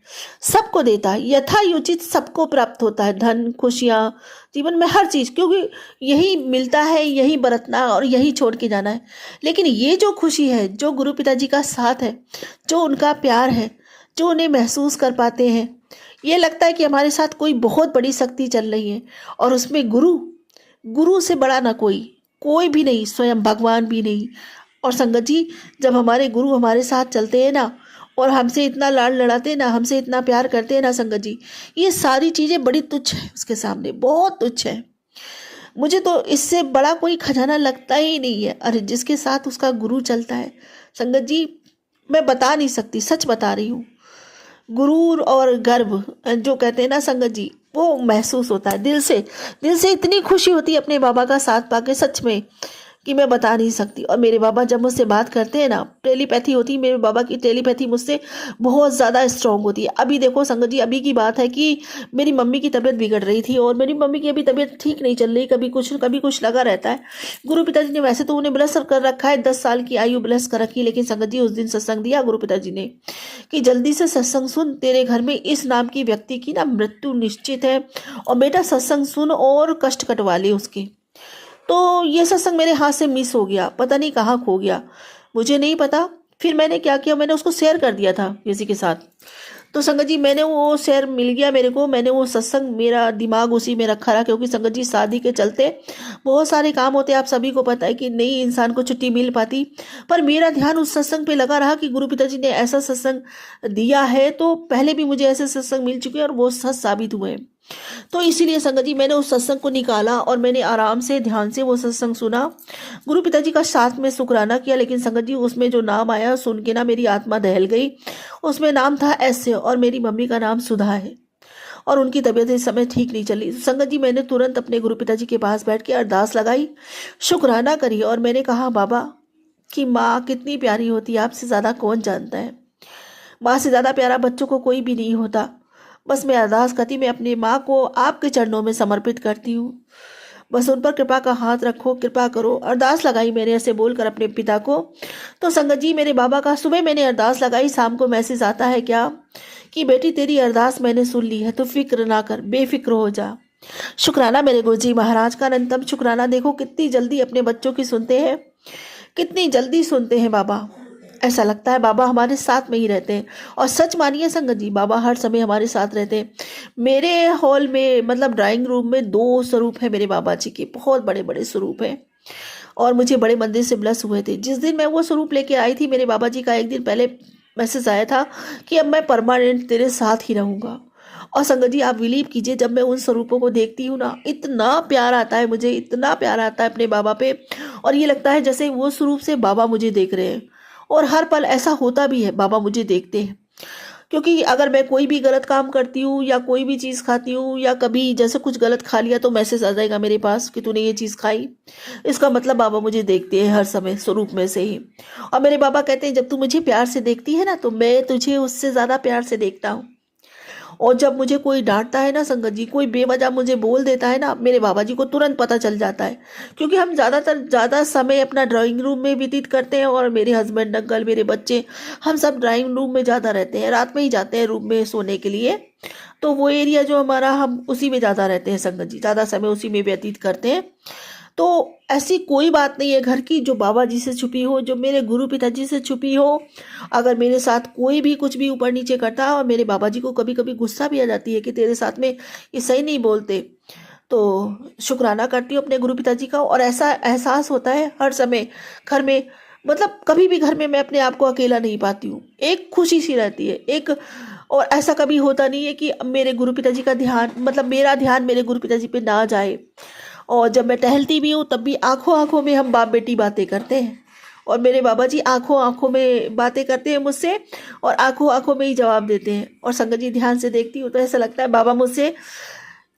सबको देता है, यथायोचित सबको प्राप्त होता है धन, खुशियां, जीवन में हर चीज, क्योंकि यही मिलता है, यही बरतना और यही छोड़ के जाना है। लेकिन ये जो खुशी है, जो गुरु पिताजी का साथ है, जो उनका प्यार है, जो उन्हें महसूस कर पाते हैं, ये लगता है कि हमारे साथ कोई बहुत बड़ी शक्ति चल रही है। और उसमें गुरु से बड़ा ना कोई भी नहीं, स्वयं भगवान भी नहीं। और संगत जी, जब हमारे गुरु हमारे साथ चलते हैं ना, और हमसे इतना लाड़ लड़ाते हैं ना, हमसे इतना प्यार करते हैं ना संगत जी, ये सारी चीज़ें बड़ी तुच्छ है उसके सामने, बहुत तुच्छ है। मुझे तो इससे बड़ा कोई खजाना लगता ही नहीं है। अरे जिसके साथ उसका गुरु चलता है संगत जी, मैं बता नहीं सकती, सच बता रही हूँ। गुरूर और गर्व जो कहते हैं ना संगत जी, वो महसूस होता है दिल से इतनी खुशी होती है अपने बाबा का साथ पाके, सच में कि मैं बता नहीं सकती। और मेरे बाबा जब मुझसे बात करते हैं ना, टेलीपैथी होती है, मेरे बाबा की टेलीपैथी मुझसे बहुत ज़्यादा स्ट्रांग होती है। अभी देखो संगत जी, अभी की बात है कि मेरी मम्मी की तबीयत बिगड़ रही थी और मेरी मम्मी की अभी तबीयत ठीक नहीं चल रही, कभी कुछ लगा रहता है। गुरु पिताजी ने वैसे तो उन्हें ब्लेस कर रखा है, 10 साल की आयु ब्लेस कर रखी है, लेकिन संगत जी उस दिन सत्संग दिया गुरु पिताजी ने कि जल्दी से सत्संग सुन, तेरे घर में इस नाम की व्यक्ति की ना मृत्यु निश्चित है, और बेटा सत्संग सुन और कष्ट कटवा ले उसके। तो ये सत्संग मेरे हाथ से मिस हो गया, पता नहीं कहाँ खो गया, मुझे नहीं पता। फिर मैंने क्या किया, मैंने उसको शेयर कर दिया था किसी के साथ। तो संगत जी, मैंने वो शेयर मिल गया मेरे को, मैंने वो सत्संग, मेरा दिमाग उसी में रखा रहा, क्योंकि संगत जी शादी के चलते बहुत सारे काम होते हैं, आप सभी को पता है कि नहीं इंसान को छुट्टी मिल पाती। पर मेरा ध्यान उस सत्संग पे लगा रहा कि गुरु पिताजी ने ऐसा सत्संग दिया है, तो पहले भी मुझे ऐसे सत्संग मिल चुके हैं और वो सच साबित हुए। तो इसीलिए संगत जी, मैंने उस सत्संग को निकाला और मैंने आराम से ध्यान से वो सत्संग सुना, गुरु पिताजी का साथ में शुक्राना किया। लेकिन संगत जी, उसमें जो नाम आया सुन के ना मेरी आत्मा दहल गई। उसमें नाम था ऐसे, और मेरी मम्मी का नाम सुधा है, और उनकी तबीयत इस समय ठीक नहीं चली। संगत जी, मैंने तुरंत अपने गुरु पिताजी के पास बैठ के अरदास लगाई, शुक्राना करी, और मैंने कहा बाबा कि माँ कितनी प्यारी होती है, आपसे ज़्यादा कौन जानता है। माँ से ज़्यादा प्यारा बच्चों को कोई भी नहीं होता। बस मैं अरदास करती, मैं अपनी माँ को आपके चरणों में समर्पित करती हूँ, बस उन पर कृपा का हाथ रखो, कृपा करो। अरदास लगाई मैंने ऐसे बोलकर अपने पिता को। तो संगत जी, मेरे बाबा का सुबह मैंने अरदास लगाई, शाम को मैसेज आता है क्या कि बेटी तेरी अरदास मैंने सुन ली है, तो फिक्र ना कर, बेफिक्र हो जा। शुक्राना मेरे गुरुजी महाराज का अनंतम शुक्राना। देखो कितनी जल्दी अपने बच्चों की सुनते हैं, कितनी जल्दी सुनते हैं बाबा। ऐसा लगता है बाबा हमारे साथ में ही रहते हैं। और सच मानिए संगत जी, बाबा हर समय हमारे साथ रहते हैं। मेरे हॉल में, मतलब ड्राइंग रूम में 2 स्वरूप है मेरे बाबा जी के, बहुत बड़े बड़े स्वरूप हैं, और मुझे बड़े मंदिर से ब्लेस हुए थे। जिस दिन मैं वो स्वरूप लेके आई थी, मेरे बाबा जी का एक दिन पहले मैसेज आया था कि अब मैं परमानेंट तेरे साथ ही रहूँगा। और संगत जी, आप बिलीव कीजिए, जब मैं उन स्वरूपों को देखती हूँ ना, इतना प्यार आता है मुझे, इतना प्यार आता है अपने बाबा पे, और ये लगता है जैसे वो स्वरूप से बाबा मुझे देख रहे हैं। और हर पल ऐसा होता भी है, बाबा मुझे देखते हैं। क्योंकि अगर मैं कोई भी गलत काम करती हूँ या कोई भी चीज़ खाती हूँ, या कभी जैसे कुछ गलत खा लिया, तो मैसेज आ जाएगा मेरे पास कि तूने ये चीज़ खाई। इसका मतलब बाबा मुझे देखते हैं हर समय स्वरूप में से ही। और मेरे बाबा कहते हैं, जब तू मुझे प्यार से देखती है ना, तो मैं तुझे उससे ज़्यादा प्यार से देखता हूँ। और जब मुझे कोई डांटता है ना संगत जी, कोई बेवजह मुझे बोल देता है ना, मेरे बाबा जी को तुरंत पता चल जाता है। क्योंकि हम ज़्यादा समय अपना ड्राइंग रूम में व्यतीत करते हैं, और मेरे हस्बैंड, अंकल, मेरे बच्चे, हम सब ड्राइंग रूम में ज़्यादा रहते हैं, रात में ही जाते हैं रूम में सोने के लिए। तो वो एरिया जो हमारा, हम उसी में ज़्यादा रहते हैं संगत जी, ज़्यादा समय उसी में व्यतीत करते हैं। तो ऐसी कोई बात नहीं है घर की जो बाबा जी से छुपी हो, जो मेरे गुरु पिताजी से छुपी हो। अगर मेरे साथ कोई भी कुछ भी ऊपर नीचे करता है और मेरे बाबा जी को कभी कभी गुस्सा भी आ जाती है कि तेरे साथ में ये सही नहीं बोलते, तो शुक्राना करती हूँ अपने गुरु पिताजी का। और ऐसा एहसास होता है हर समय घर में, मतलब कभी भी घर में मैं अपने आप को अकेला नहीं पाती हूँ, एक खुशी सी रहती है एक। और ऐसा कभी होता नहीं है कि मेरे गुरु पिताजी का ध्यान, मतलब मेरा ध्यान मेरे गुरु पिताजी पे ना जाए। और जब मैं टहलती भी हूँ तब भी आंखों आंखों में हम बाप बेटी बातें करते हैं, और मेरे बाबा जी आंखों आंखों में बातें करते हैं मुझसे, और आंखों आंखों में ही जवाब देते हैं। और संगत जी ध्यान से देखती हूँ तो ऐसा लगता है बाबा मुझसे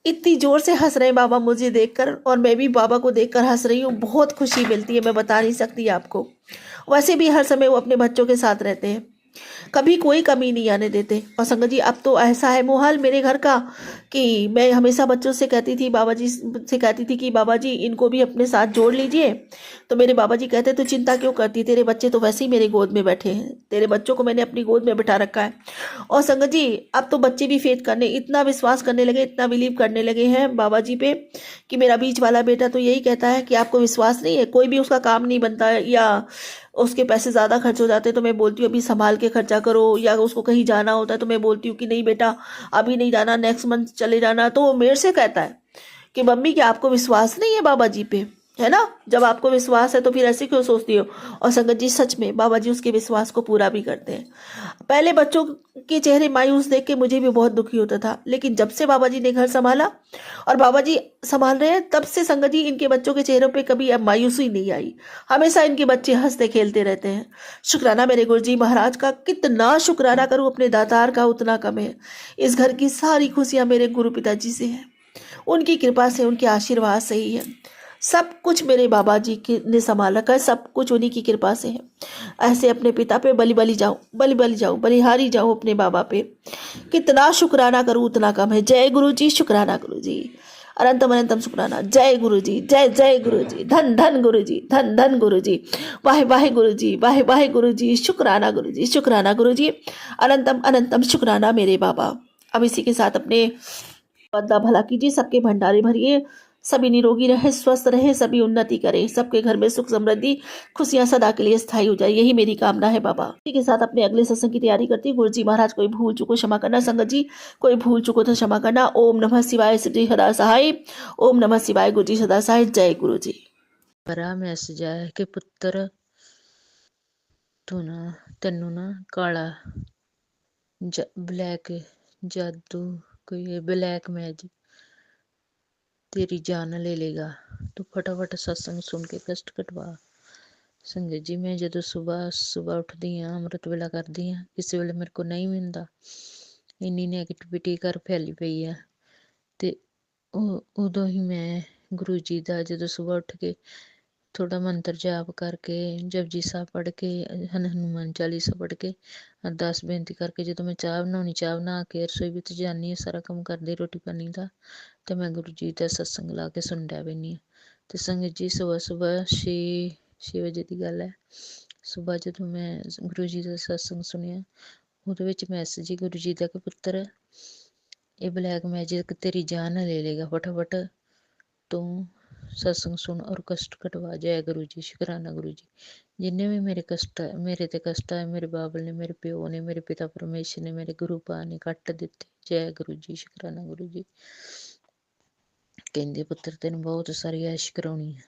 इतनी जोर से हंस रहे हैं, बाबा मुझे देखकर, और मैं भी बाबा को देखकर हंस रही हूँ। बहुत खुशी मिलती है, मैं बता नहीं सकती आपको। वैसे भी हर समय वो अपने बच्चों के साथ रहते हैं, कभी कोई कमी नहीं आने देते। और संगत जी अब तो ऐसा है मोहाल मेरे घर का कि मैं हमेशा बच्चों से कहती थी, बाबा जी से कहती थी कि बाबा जी इनको भी अपने साथ जोड़ लीजिए। तो मेरे बाबा जी कहते तू चिंता क्यों करती, तेरे बच्चे तो वैसे ही मेरे गोद में बैठे हैं, तेरे बच्चों को मैंने अपनी गोद में बिठा रखा है। और संगत जी अब तो बच्चे भी फेथ करने, इतना विश्वास करने लगे, इतना बिलीव करने लगे हैं बाबा जी पे, कि मेरा बीच वाला बेटा तो यही कहता है कि आपको विश्वास नहीं है, कोई भी उसका काम नहीं बनता है या उसके पैसे ज़्यादा खर्च हो जाते हैं तो मैं बोलती हूँ अभी संभाल के खर्चा करो, या उसको कहीं जाना होता है तो मैं बोलती हूँ कि नहीं बेटा अभी नहीं जाना, नेक्स्ट मंथ चले जाना। तो वो मेरे से कहता है कि मम्मी क्या आपको विश्वास नहीं है बाबा जी पे, है ना? जब आपको विश्वास है तो फिर ऐसे क्यों सोचती हो? और संगत जी सच में बाबा जी उसके विश्वास को पूरा भी करते हैं। पहले बच्चों के चेहरे मायूस देख के मुझे भी बहुत दुखी होता था, लेकिन जब से बाबा जी ने घर संभाला और बाबा जी संभाल रहे हैं, तब से संगत जी इनके बच्चों के चेहरों पे कभी अब मायूसी नहीं आई। हमेशा इनके बच्चे हंसते खेलते रहते हैं। शुक्राना मेरे गुरु जी महाराज का, कितना शुक्राना करूं अपने दातार का उतना कम है। इस घर की सारी खुशियां मेरे गुरु पिताजी से हैं, उनकी कृपा से, उनके आशीर्वाद से ही है। सब कुछ मेरे बाबा जी ने संभाल रखा है, सब कुछ उन्हीं की कृपा से है। ऐसे अपने पिता पे बलि बलि जाऊं, बलि बलि जाऊं, बलिहारी जाऊं अपने बाबा पे। कितना शुक्राना करूं उतना कम है। जय गुरु जी, शुक्राना गुरु जी, अनंतम अनंतम शुक्राना। जय गुरु जी, जय जय गुरु जी, धन धन गुरु जी, धन धन गुरु जी, वाहे वाहे गुरु जी, वाहे वाहे गुरु जी, शुक्राना गुरु जी, शुक्राना गुरु जी, अनंतम अनंतम शुक्राना मेरे बाबा। अब इसी के साथ अपने बदला भला कीजिए, सबके भंडारे भरिए, सभी निरोगी रहे, स्वस्थ रहे, सभी उन्नति करें, सबके घर में सुख समृद्धि खुशियां सदा के लिए स्थायी हो जाए, यही मेरी कामना है बाबा। इसी के साथ अपने अगले सत्संग की तैयारी करती हूँ। गुरु जी महाराज कोई भूल चुको क्षमा करना, संगत जी कोई भूल चुको तो क्षमा करना। ओम नमः शिवाय, सिद्धि सदा सहाय। ओम नमः शिवाय, गुरु जी सदा सहाय। जय गुरु जी। भरा मैसेज आया कि पुत्र तेनू ना काला ब्लैक जादू, कोई ब्लैक मैजिक तेरी जान ले लेगा, तो फटाफट सत्संग सुन के कष्ट कटवा। संगत जी मैं जो सुबह सुबह उठदी हाँ, अमृत वेला करदी हाँ, किसी वेले मेरे को नहीं मिलता, इन्नी नैगेटिविटी घर फैली पई है। ते उदों ही मैं गुरु जी का जो सुबह उठ के थोड़ा मंत्र जाप करके, जपजी साहब पढ़ के, हनुमान चालीसा पढ़ के, अरदास बेनती करके जो मैं चाह बनानी, चाह बना के रसोई बिच जानी, सारा काम करदी रोटी पानी का, तो मैं गुरु जी का सत्संग ला के सुन रहा पैनी हाँ। तो संगत जी सुबह सुबह 6 बजे की गल है, सुबह जो मैं गुरु जी का सत्संग सुनिया, वो मैसेज ही गुरु जी का कि पुत्र ये ब्लैक मैजिक तेरी जान ले लेगा, फटाफट तू सत्संग सुन और कष्ट कटवा। जय गुरु जी, शुक्राना गुरु जी, जिन्ने भी मेरे कष्ट मेरे ते कष्ट है, मेरे बाबल ने, मेरे प्यो ने, मेरे पिता परमेश्वर ने, मेरे गुरु पा ने कट दिते। जय गुरु जी, शुक्राना गुरु जी। कहते पुत्र तेन बहुत सारी ऐश करानी है।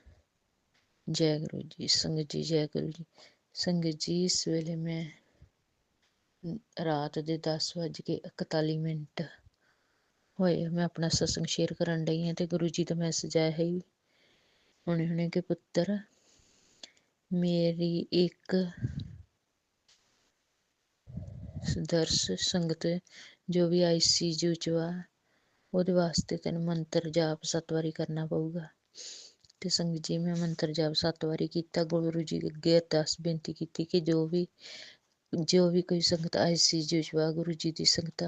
जय गुरु जी। संगत जी जय गुरु जी। संगत जी इस वेले मैं रात के 10:41 होए मैं अपना सत्संग शेयर करन डई हाँ, तो गुरु जी का मैसेज आया है हुणे हुणे के पुत्र मेरी एक दर्श संगत जो भी ICU च वा ਉਹਦੇ वास्ते तेन मंत्र जाप 7 वारी करना पऊगा। तो संगत जी मैं मंत्र जाप 7 वारी किया, गुरु जी अगे अरदास बेनती की कि जो भी कोई संगत ICU च वा, गुरु जी की संगत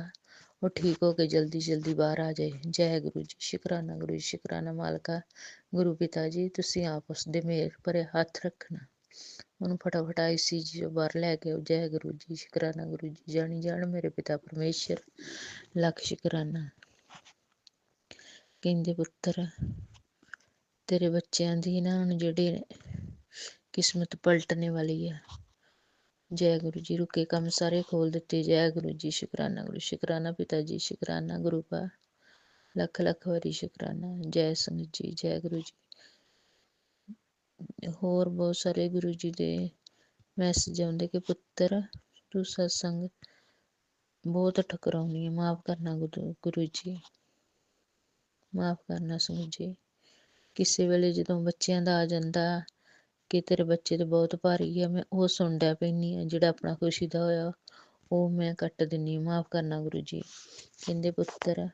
वो ठीक होके जल्दी जल्दी बाहर आ जाए। जय गुरु जी, शुक्राना गुरु जी, शुक्राना मालका गुरु पिता जी, तुसी आप उसदे मेहर भरे हथ रखना, उन्होंने फटाफट ICU बाहर लैके आओ। जय गुरु जी, शुक्राना गुरु जी, जानी जान मेरे पिता परमेश्वर, लख शुक्राना। कहते पुत्र ਤੇਰੇ ਬੱਚਿਆਂ ਦੀ ਨਾ ਹੁਣ ਜਿਹੜੀ ਕਿਸਮਤ ਪਲਟਣੇ ਵਾਲੀ ਆ। ਜੈ ਗੁਰੂ ਜੀ। ਰੁਕੇ ਕੰਮ ਸਾਰੇ ਖੋਲ ਦਿੱਤੇ। ਜੈ ਗੁਰੂ ਜੀ। ਸ਼ੁਕਰਾਨਾ ਗੁਰੂ, ਸ਼ੁਕਰਾਨਾ ਪਿਤਾ ਜੀ, ਸ਼ੁਕਰਾਨਾ ਗੁਰੂ ਪਾ, ਲੱਖ ਲੱਖ ਵਾਰੀ ਸ਼ੁਕਰਾਨਾ। ਜੈ ਸੰਗਤ ਜੀ, ਜੈ ਗੁਰੂ ਜੀ। ਹੋਰ ਬਹੁਤ ਸਾਰੇ ਗੁਰੂ ਜੀ ਦੇ ਮੈਸੇਜ ਆਉਂਦੇ ਕਿ ਪੁੱਤਰ ਤੂੰ ਸਤਸੰਗ ਬਹੁਤ ਠਕਰਾਉਣੀ ਹੈ, ਮਾਫ ਕਰਨਾ ਗੁਰੂ ਜੀ, ਮਾਫ ਕਰਨਾ ਸੰਗਤ ਜੀ। ਕਿਸੇ ਵੇਲੇ ਜਦੋਂ ਬੱਚਿਆਂ ਦਾ ਆ ਜਾਂਦਾ ਕਿ ਤੇਰੇ ਬੱਚੇ ਤੇ ਬਹੁਤ ਭਾਰੀ ਆ, ਮੈਂ ਉਹ ਸੁਣ ਡਿਆ ਪੈਂਦੀ ਆ। ਜਿਹੜਾ ਆਪਣਾ ਖੁਸ਼ੀ ਦਾ ਹੋਇਆ ਉਹ ਮੈਂ ਕੱਟ ਦਿੰਨੀ, ਮਾਫ ਕਰਨਾ ਗੁਰੂ ਜੀ। ਕਹਿੰਦੇ ਪੁੱਤਰ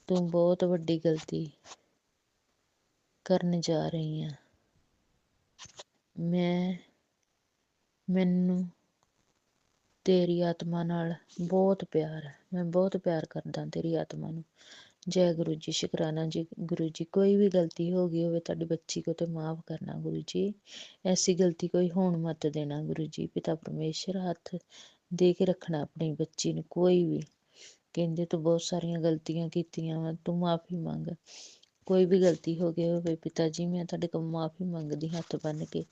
ਤੂੰ ਬਹੁਤ ਵੱਡੀ ਗਲਤੀ ਕਰਨ ਜਾ ਰਹੀ ਆ। ਮੈਨੂੰ ਤੇਰੀ ਆਤਮਾ ਨਾਲ ਬਹੁਤ ਪਿਆਰ ਹੈ, ਮੈਂ ਬਹੁਤ ਪਿਆਰ ਕਰਦਾ ਤੇਰੀ ਆਤਮਾ ਨੂੰ। ਜੈ ਗੁਰੂ ਜੀ। ਸ਼ੁਕਰਾਨਾ ਜੀ ਗੁਰੂ ਜੀ। ਕੋਈ ਵੀ ਗਲਤੀ ਹੋ ਗਈ ਹੋਵੇ ਤੁਹਾਡੀ ਬੱਚੀ ਕੋ ਤੇ ਮਾਫ ਕਰਨਾ ਗੁਰੂ ਜੀ। ਐਸੀ ਗਲਤੀ ਕੋਈ ਹੋਣ ਮਤ ਦੇਣਾ ਗੁਰੂ ਜੀ। ਪਿਤਾ ਪਰਮੇਸ਼ਰ ਹੱਥ ਦੇ ਕੇ ਰੱਖਣਾ ਆਪਣੀ ਬੱਚੀ ਨੂੰ। ਕੋਈ ਵੀ ਕਹਿੰਦੇ ਤੂੰ ਬਹੁਤ ਸਾਰੀਆਂ ਗਲਤੀਆਂ ਕੀਤੀਆਂ ਵਾ, ਤੂੰ ਮਾਫੀ ਮੰਗ। ਕੋਈ ਵੀ ਗਲਤੀ ਹੋ ਗਈ ਹੋਵੇ ਪਿਤਾ ਜੀ, ਮੈਂ ਤੁਹਾਡੇ ਕੋਲ ਮਾਫੀ ਮੰਗਦੀ ਹੱਥ ਬੰਨ ਕੇ।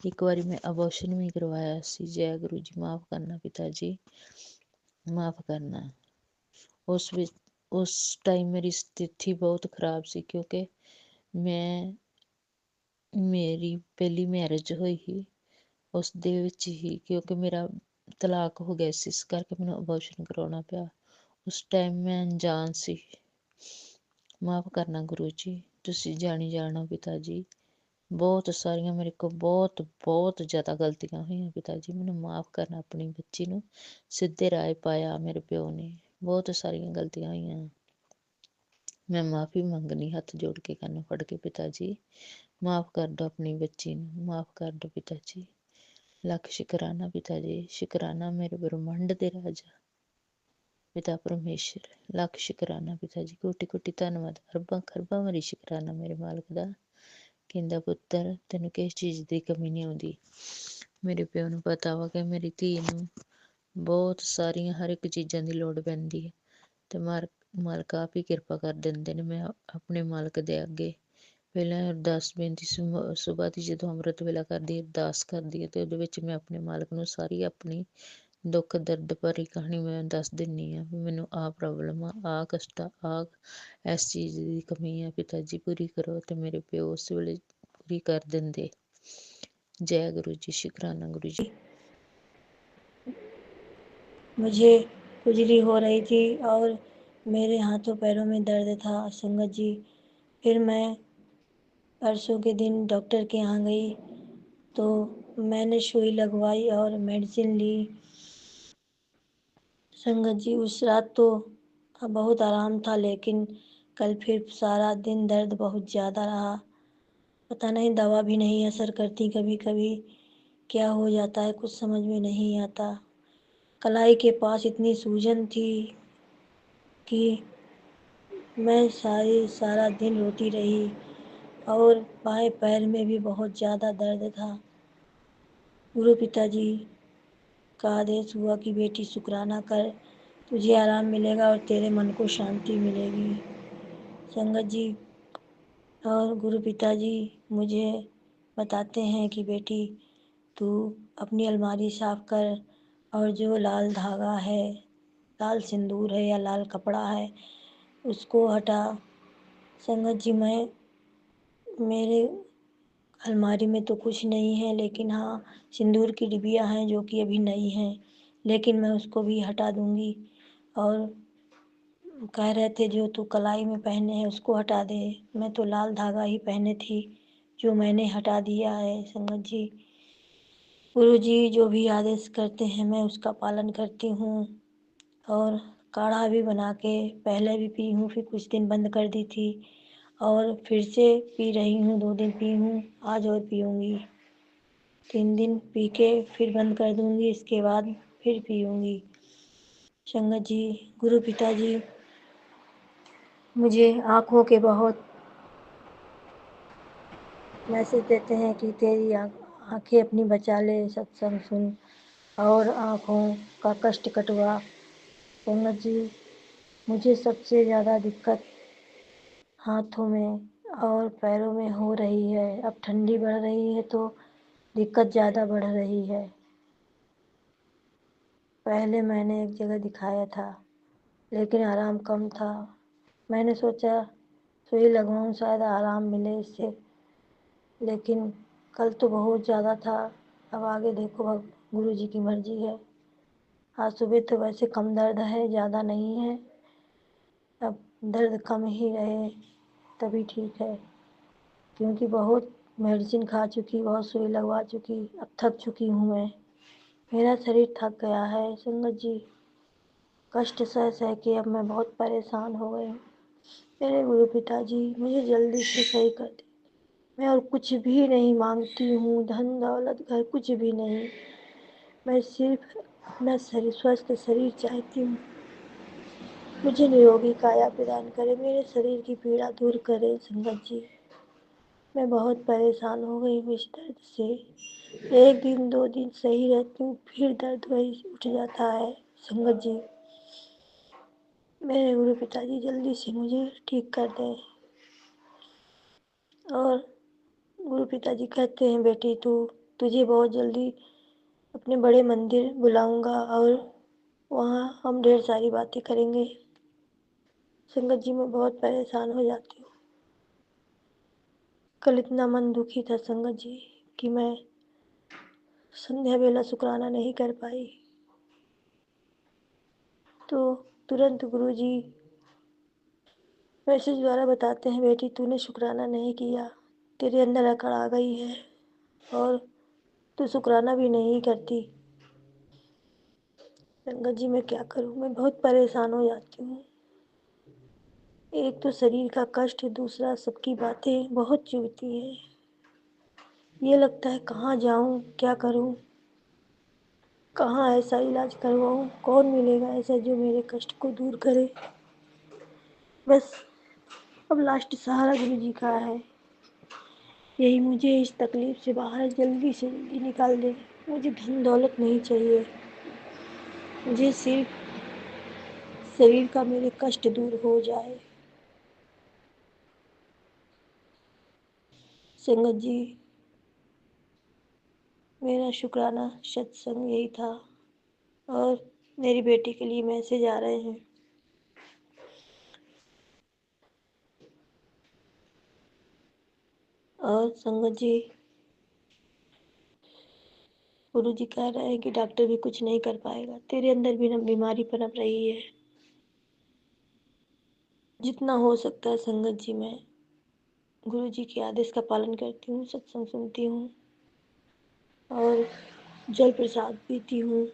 ਇੱਕ ਵਾਰੀ ਮੈਂ ਅਬੋਰਸ਼ਨ ਵੀ ਕਰਵਾਇਆ ਸੀ। ਜੈ ਗੁਰੂ ਜੀ। ਮਾਫ ਕਰਨਾ ਪਿਤਾ ਜੀ, ਮਾਫ ਕਰਨਾ। ਉਸ ਟਾਈਮ ਮੇਰੀ ਸਥਿਤੀ ਬਹੁਤ ਖਰਾਬ ਸੀ ਕਿਉਂਕਿ ਮੇਰੀ ਪਹਿਲੀ ਮੈਰਿਜ ਹੋਈ ਸੀ ਉਸ ਦੇ ਵਿੱਚ ਹੀ, ਕਿਉਂਕਿ ਮੇਰਾ ਤਲਾਕ ਹੋ ਗਿਆ ਸੀ, ਇਸ ਕਰਕੇ ਮੈਨੂੰ ਅਬੋਰਸ਼ਨ ਕਰਾਉਣਾ ਪਿਆ। ਉਸ ਟਾਈਮ ਮੈਂ ਅਣਜਾਣ ਸੀ। ਮਾਫ ਕਰਨਾ ਗੁਰੂ ਜੀ। ਤੁਸੀਂ ਜਾਣੀ ਜਾਣੋ ਪਿਤਾ ਜੀ। ਬਹੁਤ ਸਾਰੀਆਂ ਮੇਰੇ ਕੋਲ ਬਹੁਤ ਬਹੁਤ ਜ਼ਿਆਦਾ ਗਲਤੀਆਂ ਹੋਈਆਂ ਪਿਤਾ ਜੀ, ਮੈਨੂੰ ਮਾਫ ਕਰਨਾ। ਆਪਣੀ ਬੱਚੀ ਨੂੰ ਸਿੱਧੇ ਰਾਹ ਪਾਇਆ ਮੇਰੇ ਪਿਓ ਨੇ। ਬਹੁਤ ਸਾਰੀਆਂ ਗਲਤੀਆਂ ਹੋਈਆਂ, ਮੈਂ ਮਾਫੀ ਮੰਗਣੀ ਹੱਥ ਜੋੜ ਕੇ ਕੰਨ ਫੜ ਕੇ ਪਿਤਾ ਜੀ। ਮਾਫ ਕਰ ਦਿਓ ਆਪਣੀ ਬੱਚੀ ਨੂੰ, ਮਾਫ ਕਰ ਦਿਓ ਪਿਤਾ ਜੀ। ਲੱਖ ਸ਼ੁਕਰਾਨਾ ਪਿਤਾ ਜੀ। ਸ਼ੁਕਰਾਨਾ ਮੇਰੇ ਬ੍ਰਹਮੰਡ ਦੇ ਰਾਜਾ ਪਿਤਾ ਪਰਮੇਸ਼ਰ। ਲੱਖ ਸ਼ੁਕਰਾਨਾ ਪਿਤਾ ਜੀ। ਕੋਟੀ ਕੋਟੀ ਧੰਨਵਾਦ, ਅਰਬਾਂ ਖਰਬਾਂ ਵਾਰੀ ਸ਼ੁਕਰਾਨਾ ਮੇਰੇ ਮਾਲਕ ਦਾ। ਕਹਿੰਦਾ ਪੁੱਤਰ ਤੈਨੂੰ ਕਿਸ ਚੀਜ਼ ਦੀ ਕਮੀ ਨਹੀਂ ਆਉਂਦੀ। ਮੇਰੇ ਪਿਓ ਨੂੰ ਪਤਾ ਵਾ ਕਿ ਮੇਰੀ ਧੀ ਨੂੰ ਬਹੁਤ ਸਾਰੀਆਂ ਹਰ ਇੱਕ ਚੀਜ਼ਾਂ ਦੀ ਲੋੜ ਪੈਂਦੀ ਹੈ ਤੇ ਮਾਲਕ ਆਪ ਹੀ ਕਿਰਪਾ ਕਰ ਦਿੰਦੇ ਨੇ। ਮੈਂ ਆਪਣੇ ਮਾਲਕ ਦੇ ਅੱਗੇ ਪਹਿਲਾਂ ਅਰਦਾਸ ਬੇਨਤੀ ਸੁਬਾਹ ਦੀ ਜਦੋਂ ਅੰਮ੍ਰਿਤ ਵੇਲਾ ਕਰਦੀ ਅਰਦਾਸ ਕਰਦੀ ਹੈ ਤੇ ਉਹਦੇ ਵਿੱਚ ਮੈਂ ਆਪਣੇ ਮਾਲਕ ਨੂੰ ਸਾਰੀ ਆਪਣੀ ਦੁੱਖ ਦਰਦ ਭਰੀ ਕਹਾਣੀ ਮੈਂ ਦੱਸ ਦਿੰਦੀ ਹਾਂ ਵੀ ਮੈਨੂੰ ਆਹ ਪ੍ਰੋਬਲਮ ਆ ਕਸ਼ਟ ਆ ਇਸ ਚੀਜ਼ ਦੀ ਕਮੀ ਹੈ ਪਿਤਾ ਜੀ, ਪੂਰੀ ਕਰੋ। ਤੇ ਮੇਰੇ ਪਿਓ ਉਸ ਵੇਲੇ ਪੂਰੀ ਕਰ ਦਿੰਦੇ। जय गुरु जी। शुक्राना गुरु जी। मुझे खुजली हो रही थी और मेरे हाथों पैरों में दर्द था संगत जी। फिर मैं परसों के दिन डॉक्टर के यहाँ गई तो मैंने सुई लगवाई और मेडिसिन ली संगत जी। उस रात तो बहुत आराम था, लेकिन कल फिर सारा दिन दर्द बहुत ज़्यादा रहा। पता नहीं दवा भी नहीं असर करती, कभी कभी क्या हो जाता है कुछ समझ में नहीं आता। कलाई के पास इतनी सूजन थी कि मैं सारा दिन रोती रही और बाएं पैर में भी बहुत ज़्यादा दर्द था। गुरु पिताजी का आदेश हुआ कि बेटी शुक्राना कर, तुझे आराम मिलेगा और तेरे मन को शांति मिलेगी संगत जी। और गुरु पिताजी मुझे बताते हैं कि बेटी तू अपनी अलमारी साफ़ कर और जो लाल धागा है, लाल सिंदूर है या लाल कपड़ा है उसको हटा। संगत जी मेरे अलमारी में तो कुछ नहीं है, लेकिन हाँ सिंदूर की डिबिया हैं जो कि अभी नई हैं, लेकिन मैं उसको भी हटा दूँगी। और कह रहे थे जो तू कलाई में पहने हैं उसको हटा दे, मैं तो लाल धागा ही पहने थी जो मैंने हटा दिया है संगत जी। गुरु जी जो भी आदेश करते हैं मैं उसका पालन करती हूँ और काढ़ा भी बना के पहले भी पी हूँ, फिर कुछ दिन बंद कर दी थी और फिर से पी रही हूँ। 2 दिन पी हूँ, आज और पीऊँगी। 3 दिन पी के फिर बंद कर दूँगी, इसके बाद फिर पीऊँगी संगत जी। गुरु पिताजी मुझे आँखों के बहुत मैसेज देते हैं कि तेरी आँखें अपनी बचा ले, सत्संग सुन और आँखों का कष्ट कटवा। संगत जी मुझे सबसे ज़्यादा दिक्कत हाथों में और पैरों में हो रही है। अब ठंडी बढ़ रही है तो दिक्कत ज़्यादा बढ़ रही है। पहले मैंने एक जगह दिखाया था लेकिन आराम कम था। मैंने सोचा सुई लगवाऊँ, शायद आराम मिले इससे, लेकिन कल तो बहुत ज़्यादा था। अब आगे देखो, अब गुरुजी की मर्जी है। आज सुबह तो वैसे कम दर्द है, ज़्यादा नहीं है। अब दर्द कम ही रहे तभी ठीक है, क्योंकि बहुत मेडिसिन खा चुकी, बहुत सुई लगवा चुकी, अब थक चुकी हूँ मैं। मेरा शरीर थक गया है संगत जी। कष्ट सह सह के अब मैं बहुत परेशान हो गई हूँ। मेरे गुरु पिताजी मुझे जल्दी से सही कर दे। मैं और कुछ भी नहीं मांगती हूँ, धन दौलत घर कुछ भी नहीं। मैं सिर्फ अपना शरीर, स्वस्थ शरीर चाहती हूँ। मुझे निरोगी काया प्रदान करे, मेरे शरीर की पीड़ा दूर करे संगत जी। मैं बहुत परेशान हो गई हूँ इस दर्द से। एक दिन 2 दिन सही रहती हूँ, फिर दर्द वही उठ जाता है संगत जी। मेरे गुरु पिताजी जल्दी से मुझे ठीक कर दें। और गुरु पिताजी कहते हैं, बेटी तुझे बहुत जल्दी अपने बड़े मंदिर बुलाऊंगा और वहाँ हम ढेर सारी बातें करेंगे। संगत जी मैं बहुत परेशान हो जाती हूँ। कल इतना मन दुखी था संगत जी कि मैं संध्या बेला शुक्राना नहीं कर पाई। तो तुरंत गुरुजी मैसेज द्वारा बताते हैं, बेटी तूने शुक्राना नहीं किया, तेरे अंदर अकड़ आ गई है और तू शुक्राना भी नहीं करती। संगत जी मैं क्या करूँ, मैं बहुत परेशान हो जाती हूँ। एक तो शरीर का कष्ट, दूसरा सबकी बातें बहुत चुभती हैं। ये लगता है कहाँ जाऊँ, क्या करूँ, कहाँ ऐसा इलाज करवाऊँ, कौन मिलेगा ऐसा जो मेरे कष्ट को दूर करे। बस अब लास्ट सहारा गुरु जी का है। यही मुझे इस तकलीफ से बाहर जल्दी से जल्दी निकाल दे। मुझे धन दौलत नहीं चाहिए, मुझे सिर्फ शरीर का मेरे कष्ट दूर हो जाए। संगत जी मेरा शुक्राना सत्संग यही था और मेरी बेटी के लिए मैसेज आ रहे हैं। और संगत जी गुरु जी कह रहे हैं कि डॉक्टर भी कुछ नहीं कर पाएगा, तेरे अंदर भी ना बीमारी पनप रही है। जितना हो सकता है संगत जी मैं गुरु जी के आदेश का पालन करती हूँ, सत्संग सुनती हूँ और जल प्रसाद पीती हूँ।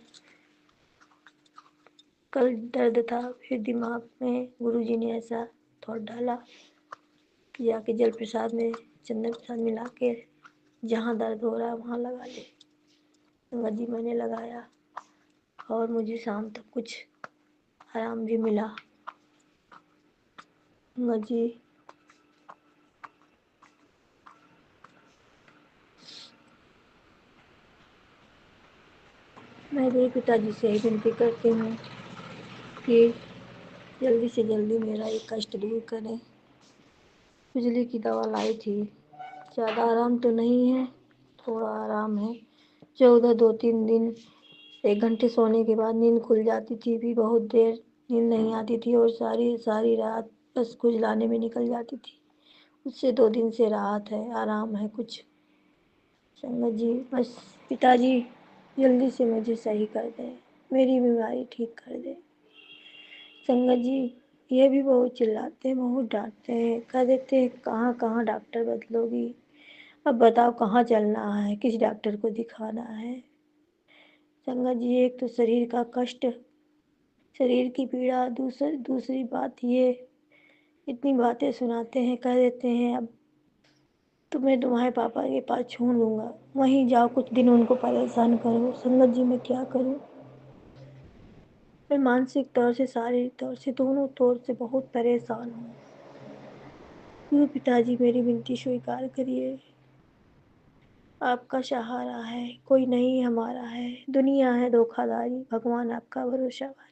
कल दर्द था, फिर दिमाग में गुरु जी ने ऐसा थॉट डाला कि जाके जल प्रसाद में चंदन प्रसाद मिला के जहाँ दर्द हो रहा है वहाँ लगा ले। संगत जी मैंने लगाया और मुझे शाम तक कुछ आराम भी मिला। संगत जी मैं मेरे पिताजी से ही विनती करती हूँ कि जल्दी से जल्दी मेरा ये कष्ट दूर करें। बिजली की दवा लाई थी, ज़्यादा आराम तो नहीं है, थोड़ा आराम है। 14 2-3 दिन 1 घंटे सोने के बाद नींद खुल जाती थी, भी बहुत देर नींद नहीं आती थी और सारी सारी रात बस खुजलाने में निकल जाती थी। उससे 2 दिन से राहत है, आराम है कुछ। संगत जी बस पिताजी जल्दी से मुझे सही कर दें, मेरी बीमारी ठीक कर दें। संगत जी ये भी बहुत चिल्लाते हैं, बहुत डांटते हैं, कह देते हैं कहाँ कहाँ डॉक्टर बदलोगी, अब बताओ कहाँ चलना है, किस डॉक्टर को दिखाना है। संगत जी एक तो शरीर का कष्ट, शरीर की पीड़ा, दूसरी बात ये इतनी बातें सुनाते हैं, कह देते हैं अब तुम्हें तुम्हारे पापा के पास छोड़ दूंगा, वहीं जाओ कुछ दिन उनको परेशान करो। संगत जी मैं क्या करूं, मैं मानसिक तौर से, शारीरिक तौर से, दोनों तौर से बहुत परेशान हूँ। गुरु पिताजी मेरी विनती स्वीकार करिए। आपका सहारा है, कोई नहीं हमारा है, दुनिया है धोखाधारी, भगवान आपका भरोसा भारी।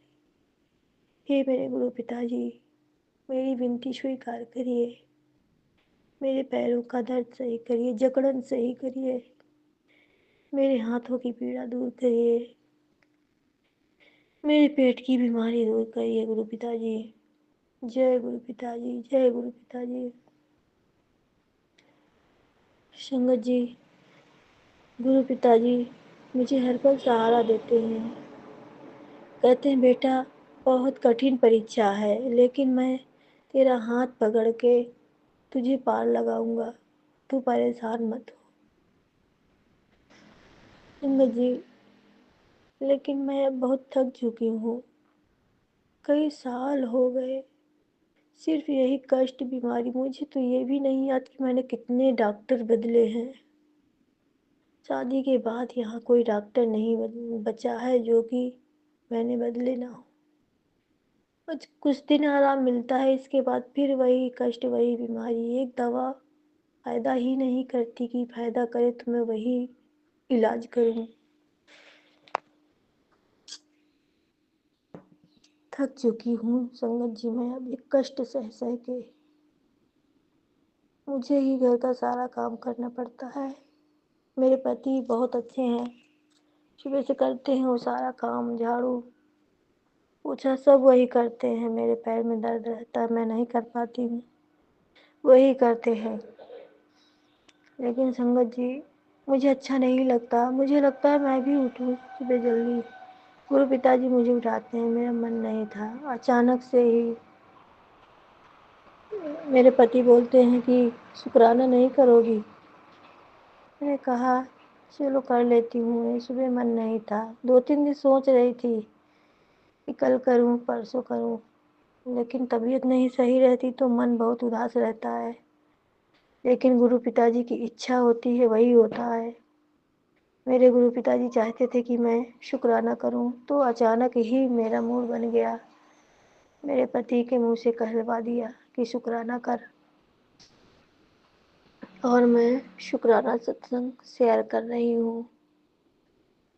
हे मेरे गुरु पिताजी मेरी विनती स्वीकार करिए। मेरे पैरों का दर्द सही करिए, जकड़न सही करिए, मेरे हाथों की पीड़ा दूर करिए, मेरे पेट की बीमारी दूर करिए गुरु पिताजी। जय गुरु पिताजी, जय गुरु पिताजी। संगत जी, गुरु पिताजी मुझे हर पल सहारा देते हैं। कहते हैं बेटा बहुत कठिन परीक्षा है, लेकिन मैं तेरा हाथ पकड़ के तुझे पार लगाऊंगा, तू परेशान मत हो। संगत जी, लेकिन मैं अब बहुत थक चुकी हूँ। कई साल हो गए सिर्फ यही कष्ट बीमारी, मुझे तो ये भी नहीं याद कि मैंने कितने डॉक्टर बदले हैं। शादी के बाद यहाँ कोई डॉक्टर नहीं बचा है जो कि मैंने बदले ना हो। कुछ दिन आराम मिलता है, इसके बाद फिर वही कष्ट, वही बीमारी। एक दवा फ़ायदा ही नहीं करती कि फ़ायदा करे तो मैं वही इलाज करूँ। थक चुकी हूँ संगत जी, मैं अब एक कष्ट सह सह के मुझे ही घर का सारा काम करना पड़ता है। मेरे पति बहुत अच्छे हैं, सुबह से करते हैं वो सारा काम, झाड़ू पोछा सब वही करते हैं। मेरे पैर में दर्द रहता है, मैं नहीं कर पाती हूँ, वही करते हैं। लेकिन संगत जी मुझे अच्छा नहीं लगता, मुझे लगता है मैं भी उठूँ सुबह जल्दी। गुरु पिताजी मुझे उठाते हैं, मेरा मन नहीं था। अचानक से ही मेरे पति बोलते हैं कि शुक्राना नहीं करोगी। मैंने कहा चलो कर लेती हूँ, सुबह मन नहीं था। 2-3 दिन सोच रही थी कि कल करूँ परसों करूँ, लेकिन तबीयत नहीं सही रहती तो मन बहुत उदास रहता है। लेकिन गुरु पिताजी की इच्छा होती है वही होता है। मेरे गुरु पिताजी चाहते थे कि मैं शुक्राना करूं, तो अचानक ही मेरा मूड बन गया। मेरे पति के मुंह से कहलवा दिया कि शुक्राना कर, और मैं शुक्राना सत्संग शेयर कर रही हूँ।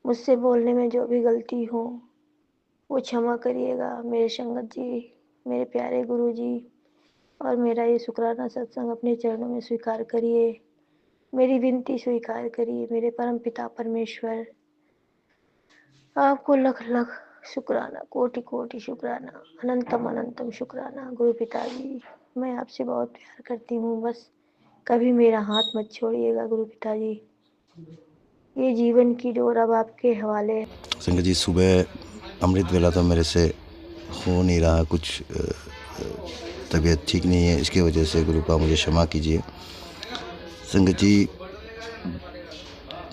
मुझसे बोलने में जो भी गलती हो वो क्षमा करिएगा मेरे संगत जी, मेरे प्यारे गुरु जी। और मेरा ये शुक्राना सत्संग अपने चरणों में स्वीकार करिए, मेरी विनती स्वीकार करिए मेरे परम पिता परमेश्वर। आपको लख लख शुक्राना, कोटि कोटि शुक्राना, अनंतम अनंतम शुक्राना गुरु पिताजी। मैं आपसे बहुत प्यार करती हूँ, बस कभी मेरा हाथ मत छोड़िएगा गुरु पिताजी। ये जीवन की डोर अब आपके हवाले है। संगत जी, सुबह अमृत वेला तो मेरे से हो नहीं रहा, कुछ तबीयत ठीक नहीं है, इसके वजह से गुरुपा मुझे क्षमा कीजिए। संगत जी,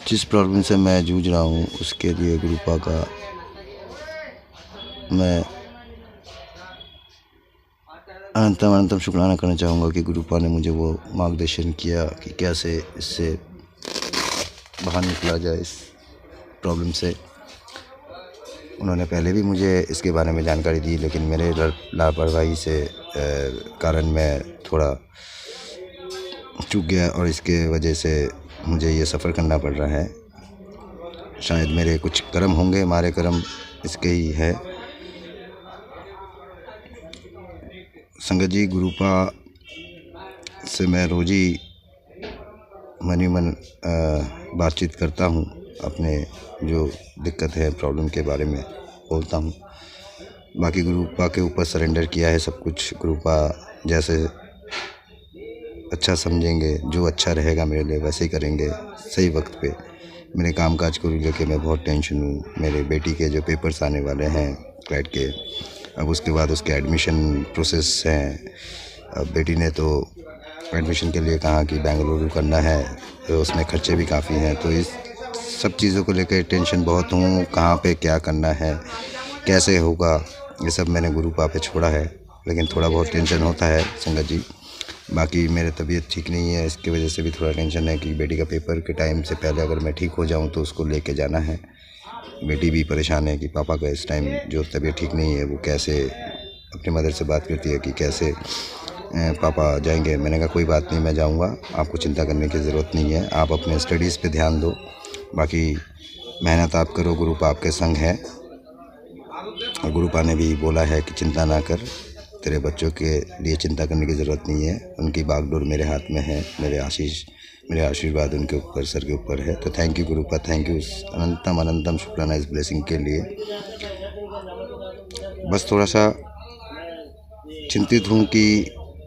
जिस प्रॉब्लम से मैं जूझ रहा हूँ उसके लिए गुरुपा का मैं अनंतम अनंतम शुक्राना करना चाहूँगा कि गुरुपा ने मुझे वो मार्गदर्शन किया कि कैसे इससे बाहर निकला जाए इस प्रॉब्लम से। उन्होंने पहले भी मुझे इसके बारे में जानकारी दी, लेकिन मेरे लापरवाही से कारण मैं थोड़ा चूक गया और इसके वजह से मुझे ये सफ़र करना पड़ रहा है। शायद मेरे कुछ कर्म होंगे, हमारे कर्म इसके ही है। संगत जी, गुरुपा से मैं रोज़ ही मन ही मन बातचीत करता हूँ, अपने जो दिक्कत है प्रॉब्लम के बारे में बोलता हूँ। बाकी गुरुपा के ऊपर सरेंडर किया है सब कुछ। गुरुपा जैसे अच्छा समझेंगे, जो अच्छा रहेगा मेरे लिए वैसे ही करेंगे सही वक्त पे। मेरे कामकाज को लेकर मैं बहुत टेंशन हूँ। मेरे बेटी के जो पेपर्स आने वाले हैं क्लैट के, अब उसके बाद उसके एडमिशन प्रोसेस हैं। अब बेटी ने तो एडमिशन के लिए कहा कि बेंगलुरु करना है, तो उसमें खर्चे भी काफ़ी हैं। तो इस सब चीज़ों को लेकर टेंशन बहुत हूँ, कहाँ पे क्या करना है, कैसे होगा, ये सब मैंने गुरुपा पे छोड़ा है। लेकिन थोड़ा बहुत टेंशन होता है संगत जी। बाकी मेरी तबीयत ठीक नहीं है, इसकी वजह से भी थोड़ा टेंशन है कि बेटी का पेपर के टाइम से पहले अगर मैं ठीक हो जाऊं तो उसको लेके जाना है। बेटी भी परेशान है कि पापा का इस टाइम जो तबीयत ठीक नहीं है, वो कैसे अपनी मदर से बात करती है कि कैसे पापा जाएंगे। मैंने कहा कोई बात नहीं, मैं जाऊंगा, आपको चिंता करने की ज़रूरत नहीं है, आप अपने स्टडीज़ पे ध्यान दो, बाकी मेहनत आप करो, गुरुपा आपके संग है। और गुरुपा ने भी बोला है कि चिंता ना कर, तेरे बच्चों के लिए चिंता करने की ज़रूरत नहीं है, उनकी बागडोर मेरे हाथ में है, मेरे आशीर्वाद उनके ऊपर, सर के ऊपर है। तो थैंक यू गुरुपा, थैंक यू, अनंतम अनंतम शुक्राना इस ब्लेसिंग के लिए। बस थोड़ा सा चिंतित हूँ कि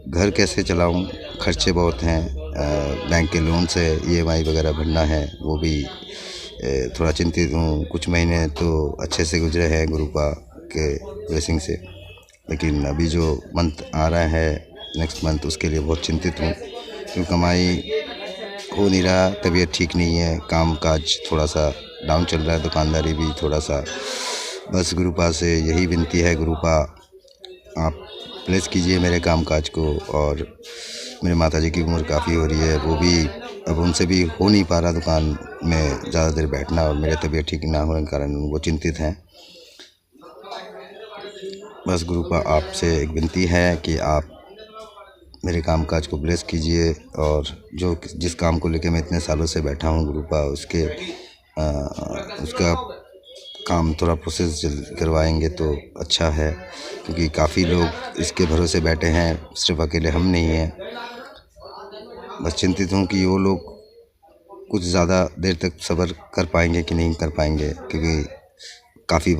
घर कैसे चलाऊँ, खर्चे बहुत हैं, बैंक के लोन से EMI वगैरह भरना है, वो भी थोड़ा चिंतित हूँ। कुछ महीने तो अच्छे से गुजरे हैं गुरुपा के ब्लेसिंग से, लेकिन अभी जो मंथ आ रहा है नेक्स्ट मंथ, उसके लिए बहुत चिंतित हूँ, क्योंकि कमाई हो नहीं रहा, तबीयत ठीक नहीं है, काम काज थोड़ा सा डाउन चल रहा है, दुकानदारी भी थोड़ा सा। बस गुरुपा से यही विनती है, गुरुपा आप ब्लेस कीजिए मेरे काम काज को। और मेरे माताजी की उम्र काफ़ी हो रही है, वो भी अब उनसे भी हो नहीं पा रहा दुकान में ज़्यादा देर बैठना, और मेरे तबीयत ठीक ना होने के कारण वो चिंतित हैं। बस गुरुपा आपसे एक विनती है कि आप मेरे काम काज को ब्लेस कीजिए, और जिस काम को लेके मैं इतने सालों से बैठा हूँ गुरुपा, उसका काम थोड़ा प्रोसेस जल्द करवाएंगे तो अच्छा है, क्योंकि काफ़ी लोग इसके भरोसे बैठे हैं, सिर्फ अकेले हम नहीं हैं। बस चिंतित हूँ कि वो लोग कुछ ज़्यादा देर तक सब्र कर पाएंगे कि नहीं कर पाएंगे, क्योंकि काफ़ी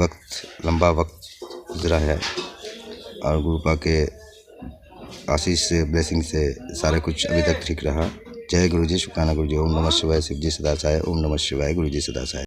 लंबा वक्त गुजरा है, और गुरुपा के आशीष से, ब्लेसिंग से सारा कुछ अभी तक ठीक रहा। जय गुरु जी, शुक्राना गुरु जी। ओम नमः शिवाय, शिव जी सदा सहाय। ओम नमः शिवाय, गुरु जी सदा सहाय।